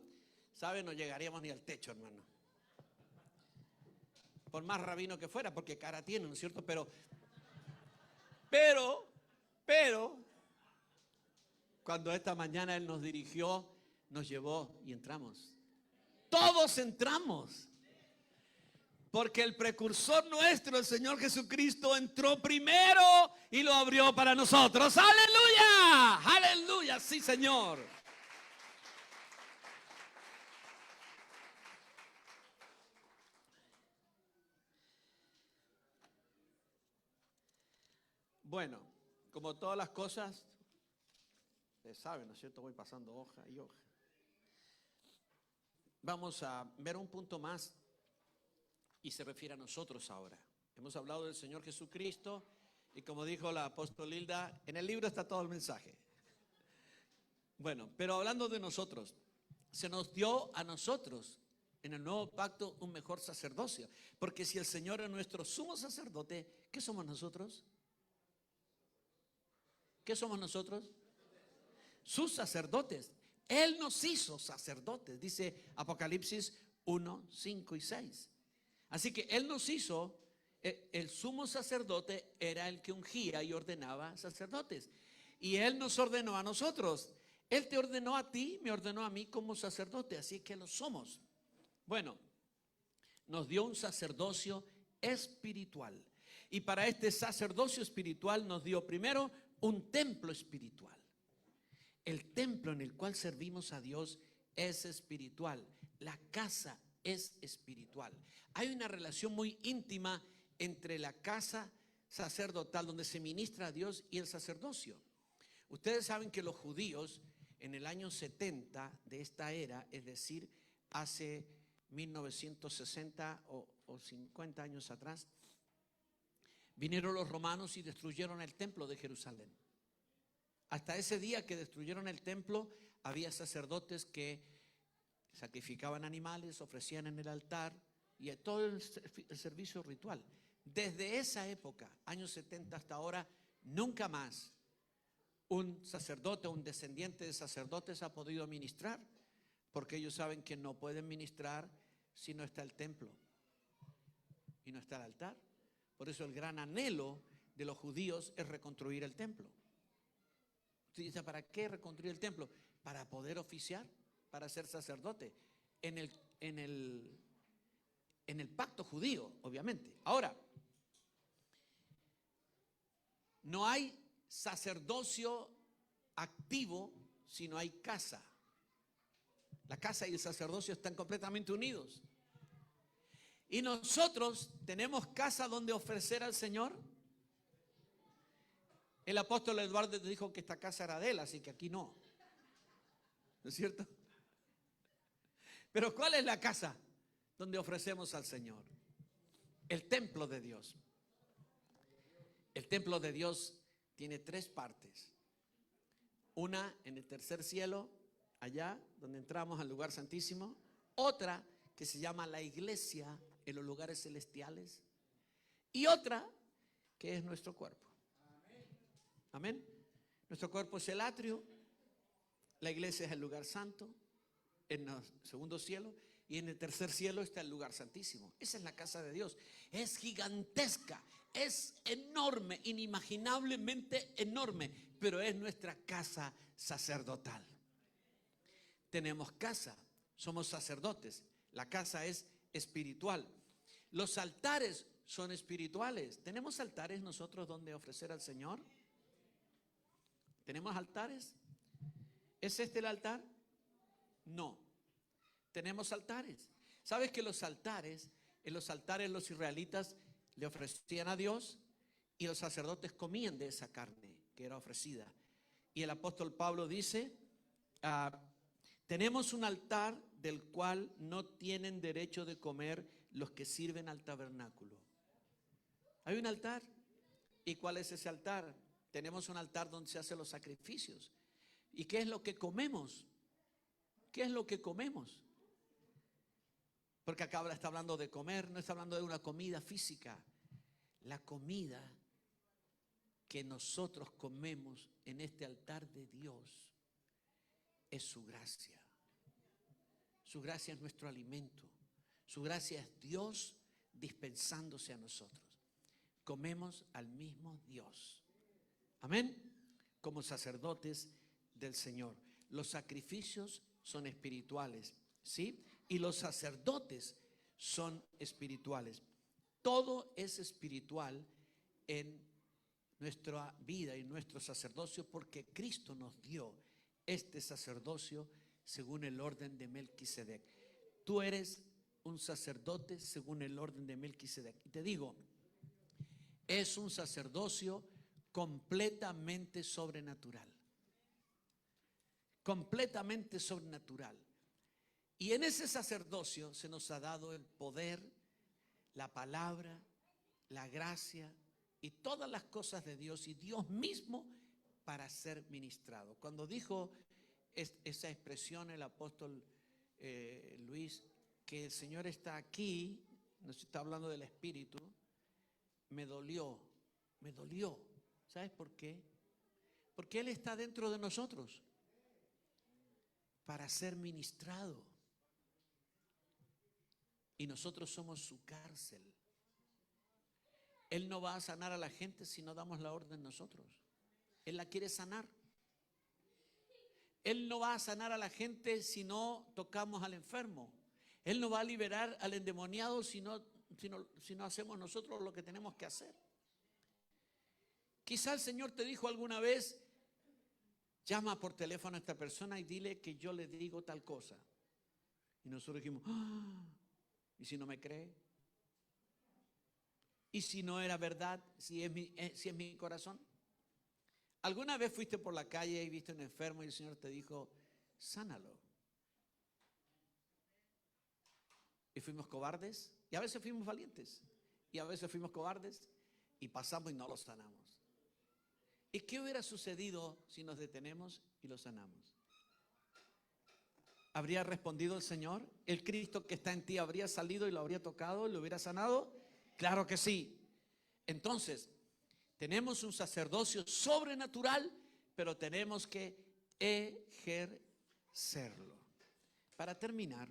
¿sabe? No llegaríamos ni al techo, hermano. Por más rabino que fuera, porque cara tiene, ¿no es cierto? Pero, cuando esta mañana Él nos dirigió, nos llevó y entramos. Todos entramos. Porque el precursor nuestro, el Señor Jesucristo, entró primero y lo abrió para nosotros. ¡Aleluya! ¡Aleluya! Sí, Señor. Bueno, como todas las cosas, ustedes saben, ¿no es cierto? Voy pasando hoja y hoja. Vamos a ver un punto más y se refiere a nosotros ahora. Hemos hablado del Señor Jesucristo y como dijo la apóstol Hilda, en el libro está todo el mensaje. Bueno, pero hablando de nosotros, se nos dio a nosotros en el nuevo pacto un mejor sacerdocio. Porque si el Señor es nuestro sumo sacerdote, ¿qué somos nosotros? ¿Qué somos nosotros? Sus sacerdotes. Él nos hizo sacerdotes, dice Apocalipsis 1, 5 y 6. Así que Él nos hizo, el sumo sacerdote era el que ungía y ordenaba sacerdotes. Y Él nos ordenó a nosotros. Él te ordenó a ti, me ordenó a mí como sacerdote, así que lo somos. Bueno, nos dio un sacerdocio espiritual. Y para este sacerdocio espiritual nos dio primero un templo espiritual. El templo en el cual servimos a Dios es espiritual. La casa es espiritual. Hay una relación muy íntima entre la casa sacerdotal donde se ministra a Dios y el sacerdocio. Ustedes saben que los judíos en el año 70 de esta era, es decir, hace 1960 o 50 años atrás, vinieron los romanos y destruyeron el templo de Jerusalén. Hasta ese día que destruyeron el templo, había sacerdotes que sacrificaban animales, ofrecían en el altar y todo el servicio ritual. Desde esa época, años 70 hasta ahora, nunca más un sacerdote o un descendiente de sacerdotes ha podido ministrar, porque ellos saben que no pueden ministrar si no está el templo y no está el altar. Por eso el gran anhelo de los judíos es reconstruir el templo. Usted dice, ¿para qué reconstruir el templo? Para poder oficiar, para ser sacerdote en el pacto judío, obviamente. Ahora, no hay sacerdocio activo si no hay casa. La casa y el sacerdocio están completamente unidos. Y nosotros tenemos casa donde ofrecer al Señor. El apóstol Eduardo dijo que esta casa era de él, así que aquí no. ¿No es cierto? Pero ¿cuál es la casa donde ofrecemos al Señor? El templo de Dios. El templo de Dios tiene 3 partes. Una en el tercer cielo, allá donde entramos al lugar santísimo. Otra que se llama la iglesia en los lugares celestiales. Y otra que es nuestro cuerpo. Amén. Nuestro cuerpo es el atrio. La iglesia es el lugar santo. En el segundo cielo. Y en el tercer cielo está el lugar santísimo. Esa es la casa de Dios. Es gigantesca. Es enorme, inimaginablemente enorme. Pero es nuestra casa sacerdotal. Tenemos casa. Somos sacerdotes. La casa es espiritual. Los altares son espirituales. ¿Tenemos altares nosotros donde ofrecer al Señor? ¿Tenemos altares? ¿Es este el altar? No. Tenemos altares. ¿Sabes que en los altares los israelitas le ofrecían a Dios y los sacerdotes comían de esa carne que era ofrecida? Y el apóstol Pablo dice, tenemos un altar del cual no tienen derecho de comer los que sirven al tabernáculo. Hay un altar. ¿Y cuál es ese altar? Tenemos un altar donde se hacen los sacrificios. ¿Y qué es lo que comemos? ¿Qué es lo que comemos? Porque acá está hablando de comer, no está hablando de una comida física. La comida que nosotros comemos en este altar de Dios es su gracia. Su gracia es nuestro alimento. Su gracia es Dios dispensándose a nosotros. Comemos al mismo Dios. Amén. Como sacerdotes del Señor. Los sacrificios son espirituales, ¿sí? Y los sacerdotes son espirituales. Todo es espiritual en nuestra vida y nuestro sacerdocio porque Cristo nos dio este sacerdocio según el orden de Melquisedec. Tú eres un sacerdote según el orden de Melquisedec. Y te digo, es un sacerdocio completamente sobrenatural. Completamente sobrenatural. Y en ese sacerdocio se nos ha dado el poder, la palabra, la gracia y todas las cosas de Dios y Dios mismo para ser ministrado. Cuando dijo esa expresión el apóstol Luis, que el Señor está aquí, nos está hablando del Espíritu, me dolió. ¿Sabes por qué? Porque Él está dentro de nosotros para ser ministrado. Y nosotros somos su cárcel. Él no va a sanar a la gente si no damos la orden nosotros. Él la quiere sanar. Él no va a sanar a la gente si no tocamos al enfermo. Él no va a liberar al endemoniado si no hacemos nosotros lo que tenemos que hacer. Quizá el Señor te dijo alguna vez, llama por teléfono a esta persona y dile que yo le digo tal cosa. Y nosotros dijimos, ¿y si no me cree? ¿Y si no era verdad? ¿Si es mi corazón? ¿Alguna vez fuiste por la calle y viste a un enfermo y el Señor te dijo, sánalo? Y fuimos cobardes. Y a veces fuimos valientes. Y a veces fuimos cobardes. Y pasamos y no lo sanamos. ¿Y qué hubiera sucedido si nos detenemos y lo sanamos? ¿Habría respondido el Señor? ¿El Cristo que está en ti habría salido y lo habría tocado y lo hubiera sanado? Claro que sí. Entonces, tenemos un sacerdocio sobrenatural, pero tenemos que ejercerlo. Para terminar,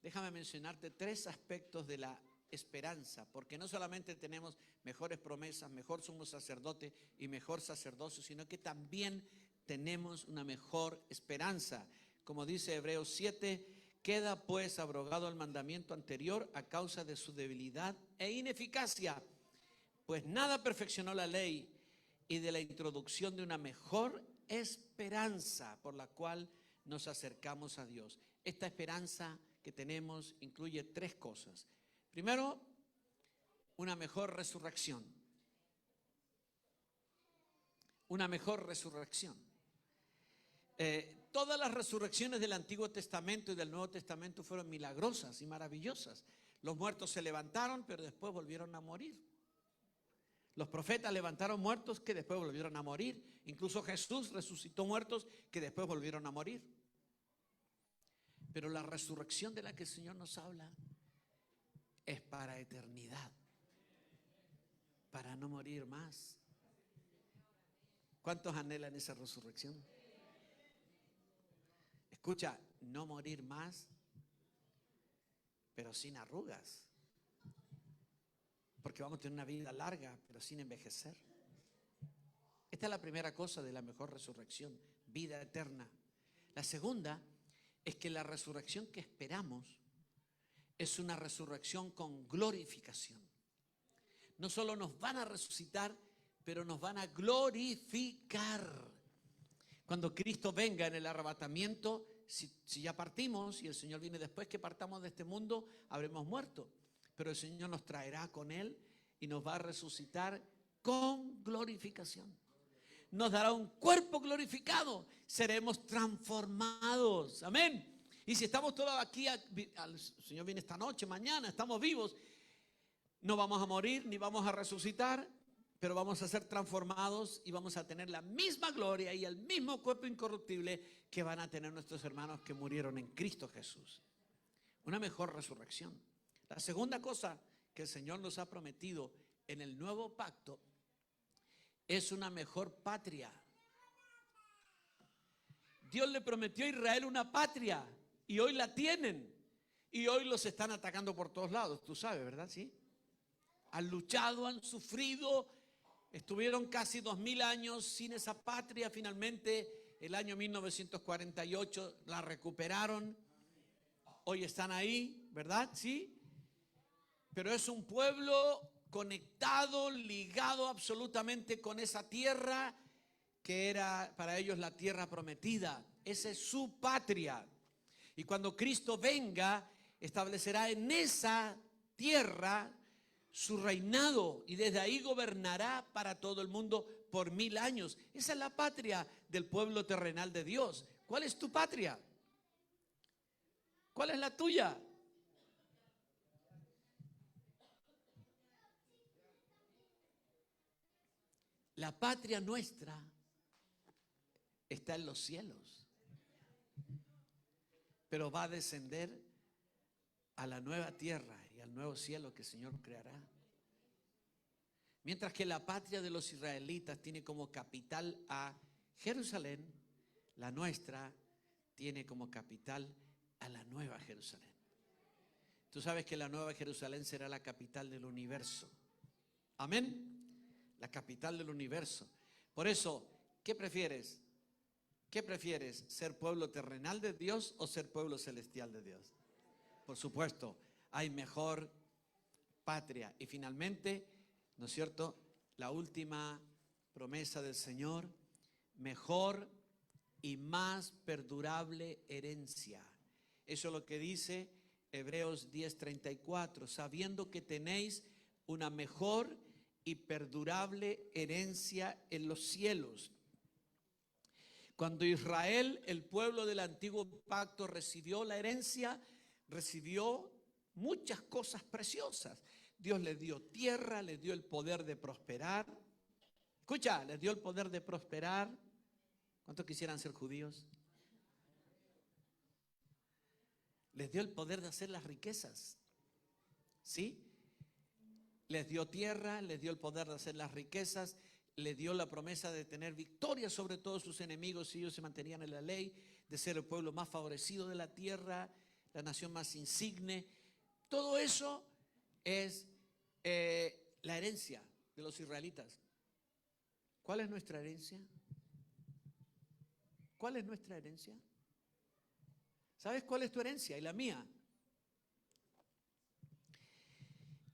déjame mencionarte 3 aspectos de la esperanza, porque no solamente tenemos mejores promesas, mejor sumo sacerdote y mejor sacerdocio, sino que también tenemos una mejor esperanza. Como dice Hebreos 7, queda pues abrogado el mandamiento anterior a causa de su debilidad e ineficacia, pues nada perfeccionó la ley, y de la introducción de una mejor esperanza por la cual nos acercamos a Dios. Esta esperanza que tenemos incluye 3 cosas. Primero, una mejor resurrección. Una mejor resurrección. Todas las resurrecciones del Antiguo Testamento y del Nuevo Testamento fueron milagrosas y maravillosas. Los muertos se levantaron, pero después volvieron a morir. Los profetas levantaron muertos que después volvieron a morir. Incluso Jesús resucitó muertos que después volvieron a morir. Pero la resurrección de la que el Señor nos habla es para eternidad, para no morir más. ¿Cuántos anhelan esa resurrección? Escucha, no morir más, pero sin arrugas. Porque vamos a tener una vida larga, pero sin envejecer. Esta es la primera cosa de la mejor resurrección, vida eterna. La segunda es que la resurrección que esperamos es una resurrección con glorificación. No solo nos van a resucitar, pero nos van a glorificar. Cuando Cristo venga en el arrebatamiento, si ya partimos y el Señor viene después que partamos de este mundo, habremos muerto. Pero el Señor nos traerá con Él y nos va a resucitar con glorificación. Nos dará un cuerpo glorificado. Seremos transformados. Amén. Y si estamos todos aquí, el Señor viene esta noche, mañana, estamos vivos, no vamos a morir ni vamos a resucitar, pero vamos a ser transformados y vamos a tener la misma gloria y el mismo cuerpo incorruptible que van a tener nuestros hermanos que murieron en Cristo Jesús. Una mejor resurrección. La segunda cosa que el Señor nos ha prometido en el nuevo pacto es una mejor patria. Dios le prometió a Israel una patria y hoy la tienen. Y hoy los están atacando por todos lados, tú sabes, ¿verdad? Sí. Han luchado, han sufrido, estuvieron casi 2000 años sin esa patria. Finalmente, el año 1948 la recuperaron. Hoy están ahí, ¿verdad? Sí. Pero es un pueblo conectado, ligado absolutamente con esa tierra que era para ellos la tierra prometida. Esa es su patria. Y cuando Cristo venga, establecerá en esa tierra su reinado y desde ahí gobernará para todo el mundo por 1000 años. Esa es la patria del pueblo terrenal de Dios. ¿Cuál es tu patria? ¿Cuál es la tuya? La patria nuestra está en los cielos, pero va a descender a la nueva tierra y al nuevo cielo que el Señor creará. Mientras que la patria de los israelitas tiene como capital a Jerusalén, la nuestra tiene como capital a la nueva Jerusalén. Tú sabes que la nueva Jerusalén será la capital del universo. Amén. La capital del universo. Por eso, ¿qué prefieres? ¿Qué prefieres? ¿Ser pueblo terrenal de Dios o ser pueblo celestial de Dios? Por supuesto, hay mejor patria. Y finalmente, ¿no es cierto? La última promesa del Señor, mejor y más perdurable herencia. Eso es lo que dice Hebreos 10:34, sabiendo que tenéis una mejor y perdurable herencia en los cielos. Cuando Israel, el pueblo del antiguo pacto, recibió la herencia, recibió muchas cosas preciosas. Dios le dio tierra, le dio el poder de prosperar, Escucha, les dio el poder de prosperar. ¿Cuántos quisieran ser judíos? Les dio el poder de hacer las riquezas. ¿Sí? Les dio tierra, les dio el poder de hacer las riquezas, les dio la promesa de tener victoria sobre todos sus enemigos si ellos se mantenían en la ley, de ser el pueblo más favorecido de la tierra, la nación más insigne. Todo eso es la herencia de los israelitas. ¿Cuál es nuestra herencia? ¿Cuál es nuestra herencia? ¿Sabes cuál es tu herencia y la mía?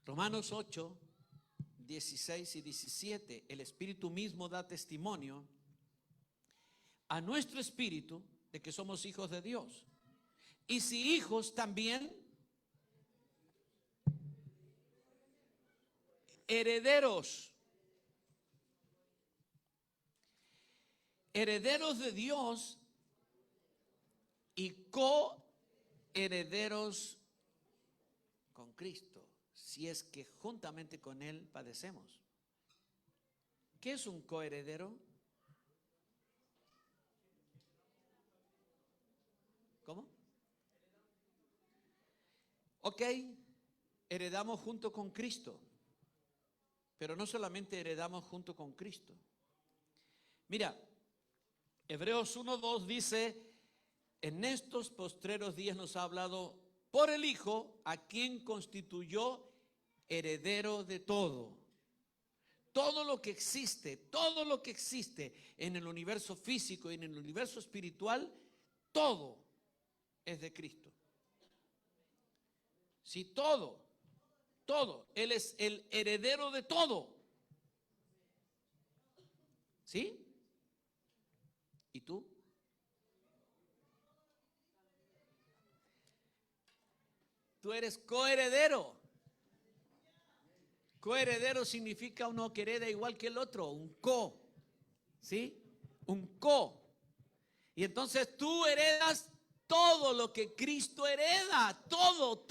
Romanos 8, 16 y 17. El Espíritu mismo da testimonio a nuestro espíritu de que somos hijos de Dios. Y si hijos, también herederos. Herederos de Dios y coherederos con Cristo, si es que juntamente con Él padecemos. ¿Qué es un coheredero? ¿Cómo? Ok, heredamos junto con Cristo, pero no solamente heredamos junto con Cristo. Mira, Hebreos 1:2 dice: en estos postreros días nos ha hablado por el Hijo, a quien constituyó heredero de todo. Todo lo que existe en el universo físico y en el universo espiritual, todo es de Cristo. Sí, todo. Él es el heredero de todo. ¿Sí? ¿Y tú? Tú eres coheredero. Coheredero significa uno que hereda igual que el otro, un co. ¿Sí? Un co. Y entonces tú heredas todo lo que Cristo hereda. Todo.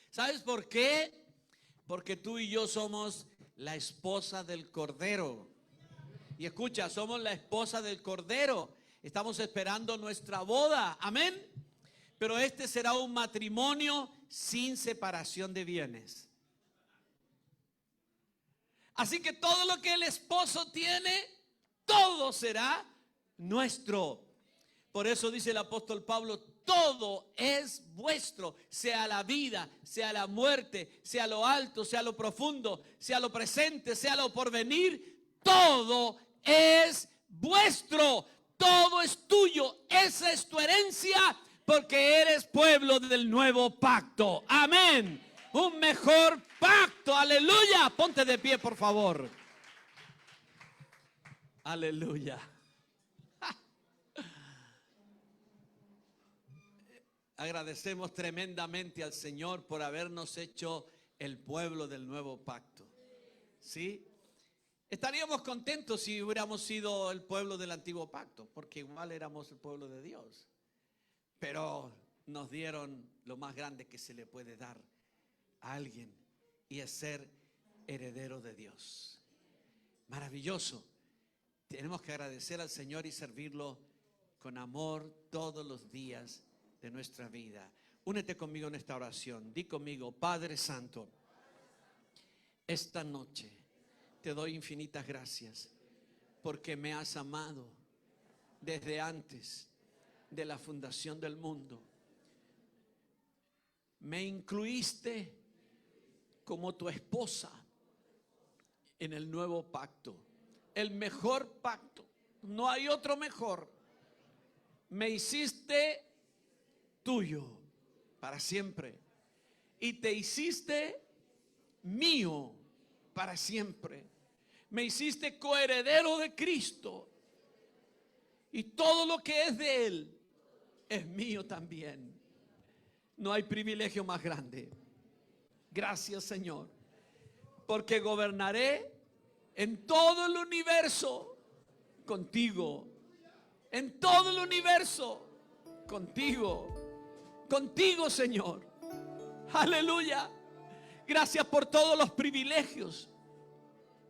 ¿Sabes por qué? Porque tú y yo somos la esposa del Cordero. Y escucha, somos la esposa del Cordero. Estamos esperando nuestra boda. Amén. Pero este será un matrimonio sin separación de bienes. Así que todo lo que el esposo tiene, todo será nuestro. Por eso dice el apóstol Pablo: todo es vuestro, sea la vida, sea la muerte, sea lo alto, sea lo profundo, sea lo presente, sea lo porvenir, todo es vuestro, todo es tuyo. Esa es tu herencia, porque eres pueblo del nuevo pacto. Amén. Un mejor pacto. Aleluya. Ponte de pie, por favor. Aleluya. Agradecemos tremendamente al Señor por habernos hecho el pueblo del nuevo pacto. ¿Sí? Estaríamos contentos si hubiéramos sido el pueblo del antiguo pacto, porque igual éramos el pueblo de Dios. Pero nos dieron lo más grande que se le puede dar a alguien, y es ser heredero de Dios. Maravilloso. Tenemos que agradecer al Señor y servirlo con amor todos los días de nuestra vida. Únete conmigo en esta oración. Di conmigo: Padre Santo, esta noche te doy infinitas gracias porque me has amado desde antes de la fundación del mundo. Me incluiste como tu esposa en el nuevo pacto, el mejor pacto. No hay otro mejor. Me hiciste tuyo para siempre y te hiciste mío para siempre. Me hiciste coheredero de Cristo, y todo lo que es de Él es mío también. No hay privilegio más grande. Gracias, Señor, porque gobernaré en todo el universo contigo. En todo el universo contigo. Contigo, Señor. Aleluya. Gracias por todos los privilegios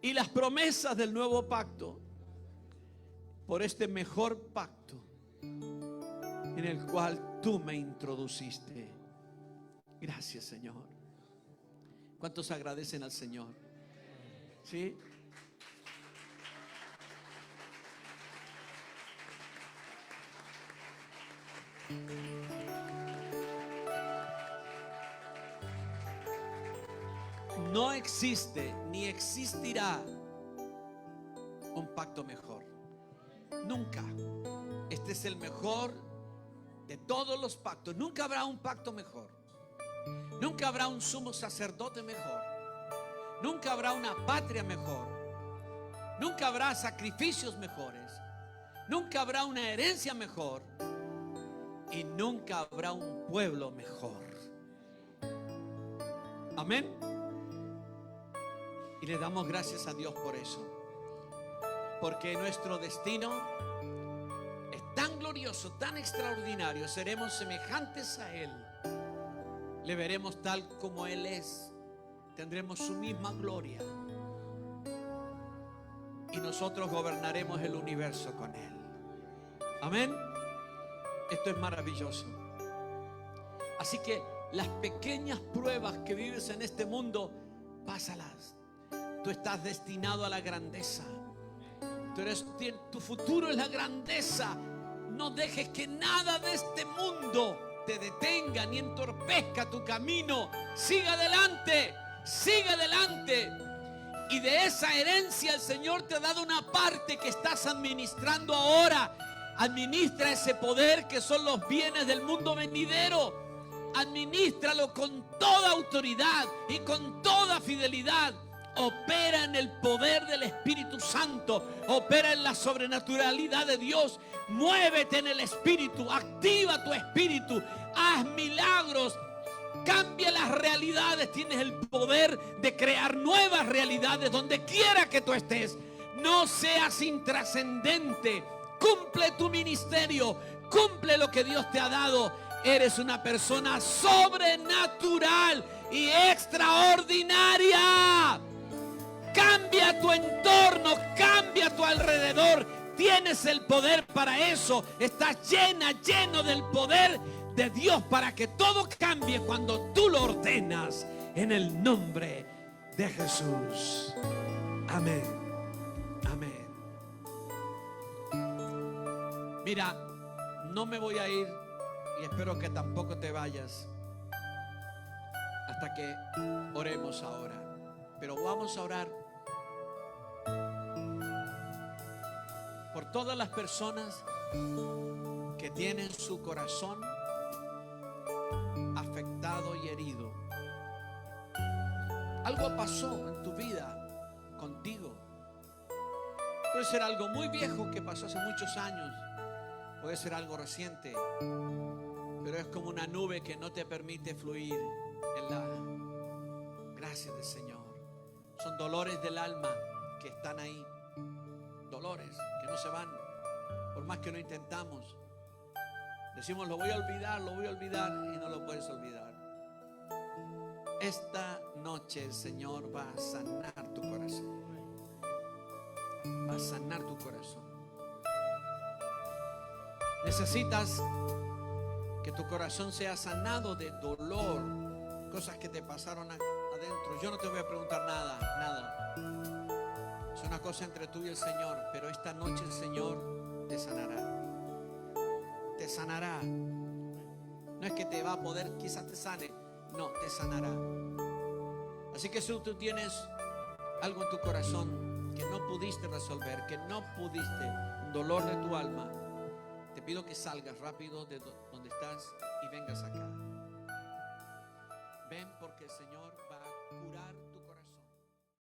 y las promesas del nuevo pacto por este mejor pacto en el cual tú me introduciste. Gracias, Señor. ¿Cuántos agradecen al Señor? ¿Sí? No existe ni existirá un pacto mejor. Nunca. Este es el mejor de todos los pactos. Nunca habrá un pacto mejor. Nunca habrá un sumo sacerdote mejor. Nunca habrá una patria mejor. Nunca habrá sacrificios mejores. Nunca habrá una herencia mejor. Y nunca habrá un pueblo mejor. Amén. Y le damos gracias a Dios por eso. Porque nuestro destino es tan glorioso, tan extraordinario. Seremos semejantes a Él. Le veremos tal como Él es. Tendremos su misma gloria. Y nosotros gobernaremos el universo con Él. Amén. Esto es maravilloso. Así que las pequeñas pruebas que vives en este mundo, pásalas. Tú estás destinado a la grandeza. Tu futuro es la grandeza. No dejes que nada de este mundo te detenga ni entorpezca tu camino. Sigue adelante, sigue adelante. Y de esa herencia el Señor te ha dado una parte que estás administrando ahora. Administra ese poder que son los bienes del mundo venidero. Administralo con toda autoridad y con toda fidelidad. Opera en el poder del Espíritu Santo. Opera en la sobrenaturalidad de Dios. Muévete en el Espíritu. Activa tu Espíritu. Haz milagros. Cambia las realidades. Tienes el poder de crear nuevas realidades donde quiera que tú estés. No seas intrascendente. Cumple tu ministerio. Cumple lo que Dios te ha dado. Eres una persona sobrenatural y extraordinaria. Cambia tu entorno, cambia tu alrededor. Tienes el poder para eso. Estás lleno del poder de Dios para que todo cambie cuando tú lo ordenas en el nombre de Jesús. Amén. Amén. Mira, no me voy a ir y espero que tampoco te vayas hasta que oremos ahora. Pero vamos a orar por todas las personas que tienen su corazón afectado y herido. Algo pasó en tu vida contigo. Puede ser algo muy viejo que pasó hace muchos años. Puede ser algo reciente. Pero es como una nube que no te permite fluir en la gracia del Señor. Son dolores del alma que están ahí. Dolores que no se van. Por más que lo intentamos. Decimos, lo voy a olvidar y no lo puedes olvidar. Esta noche el Señor va a sanar tu corazón. Va a sanar tu corazón. Necesitas que tu corazón sea sanado de dolor. Cosas que te pasaron adentro. Yo no te voy a preguntar nada. Es una cosa entre tú y el Señor. Pero esta noche el Señor te sanará. Te sanará. No es que te va a poder, quizás te sane. No, te sanará. Así que si tú tienes algo en tu corazón que no pudiste resolver, que no pudiste, un dolor de tu alma, te pido que salgas rápido de donde estás y vengas acá. Ven porque el Señor va a curar tu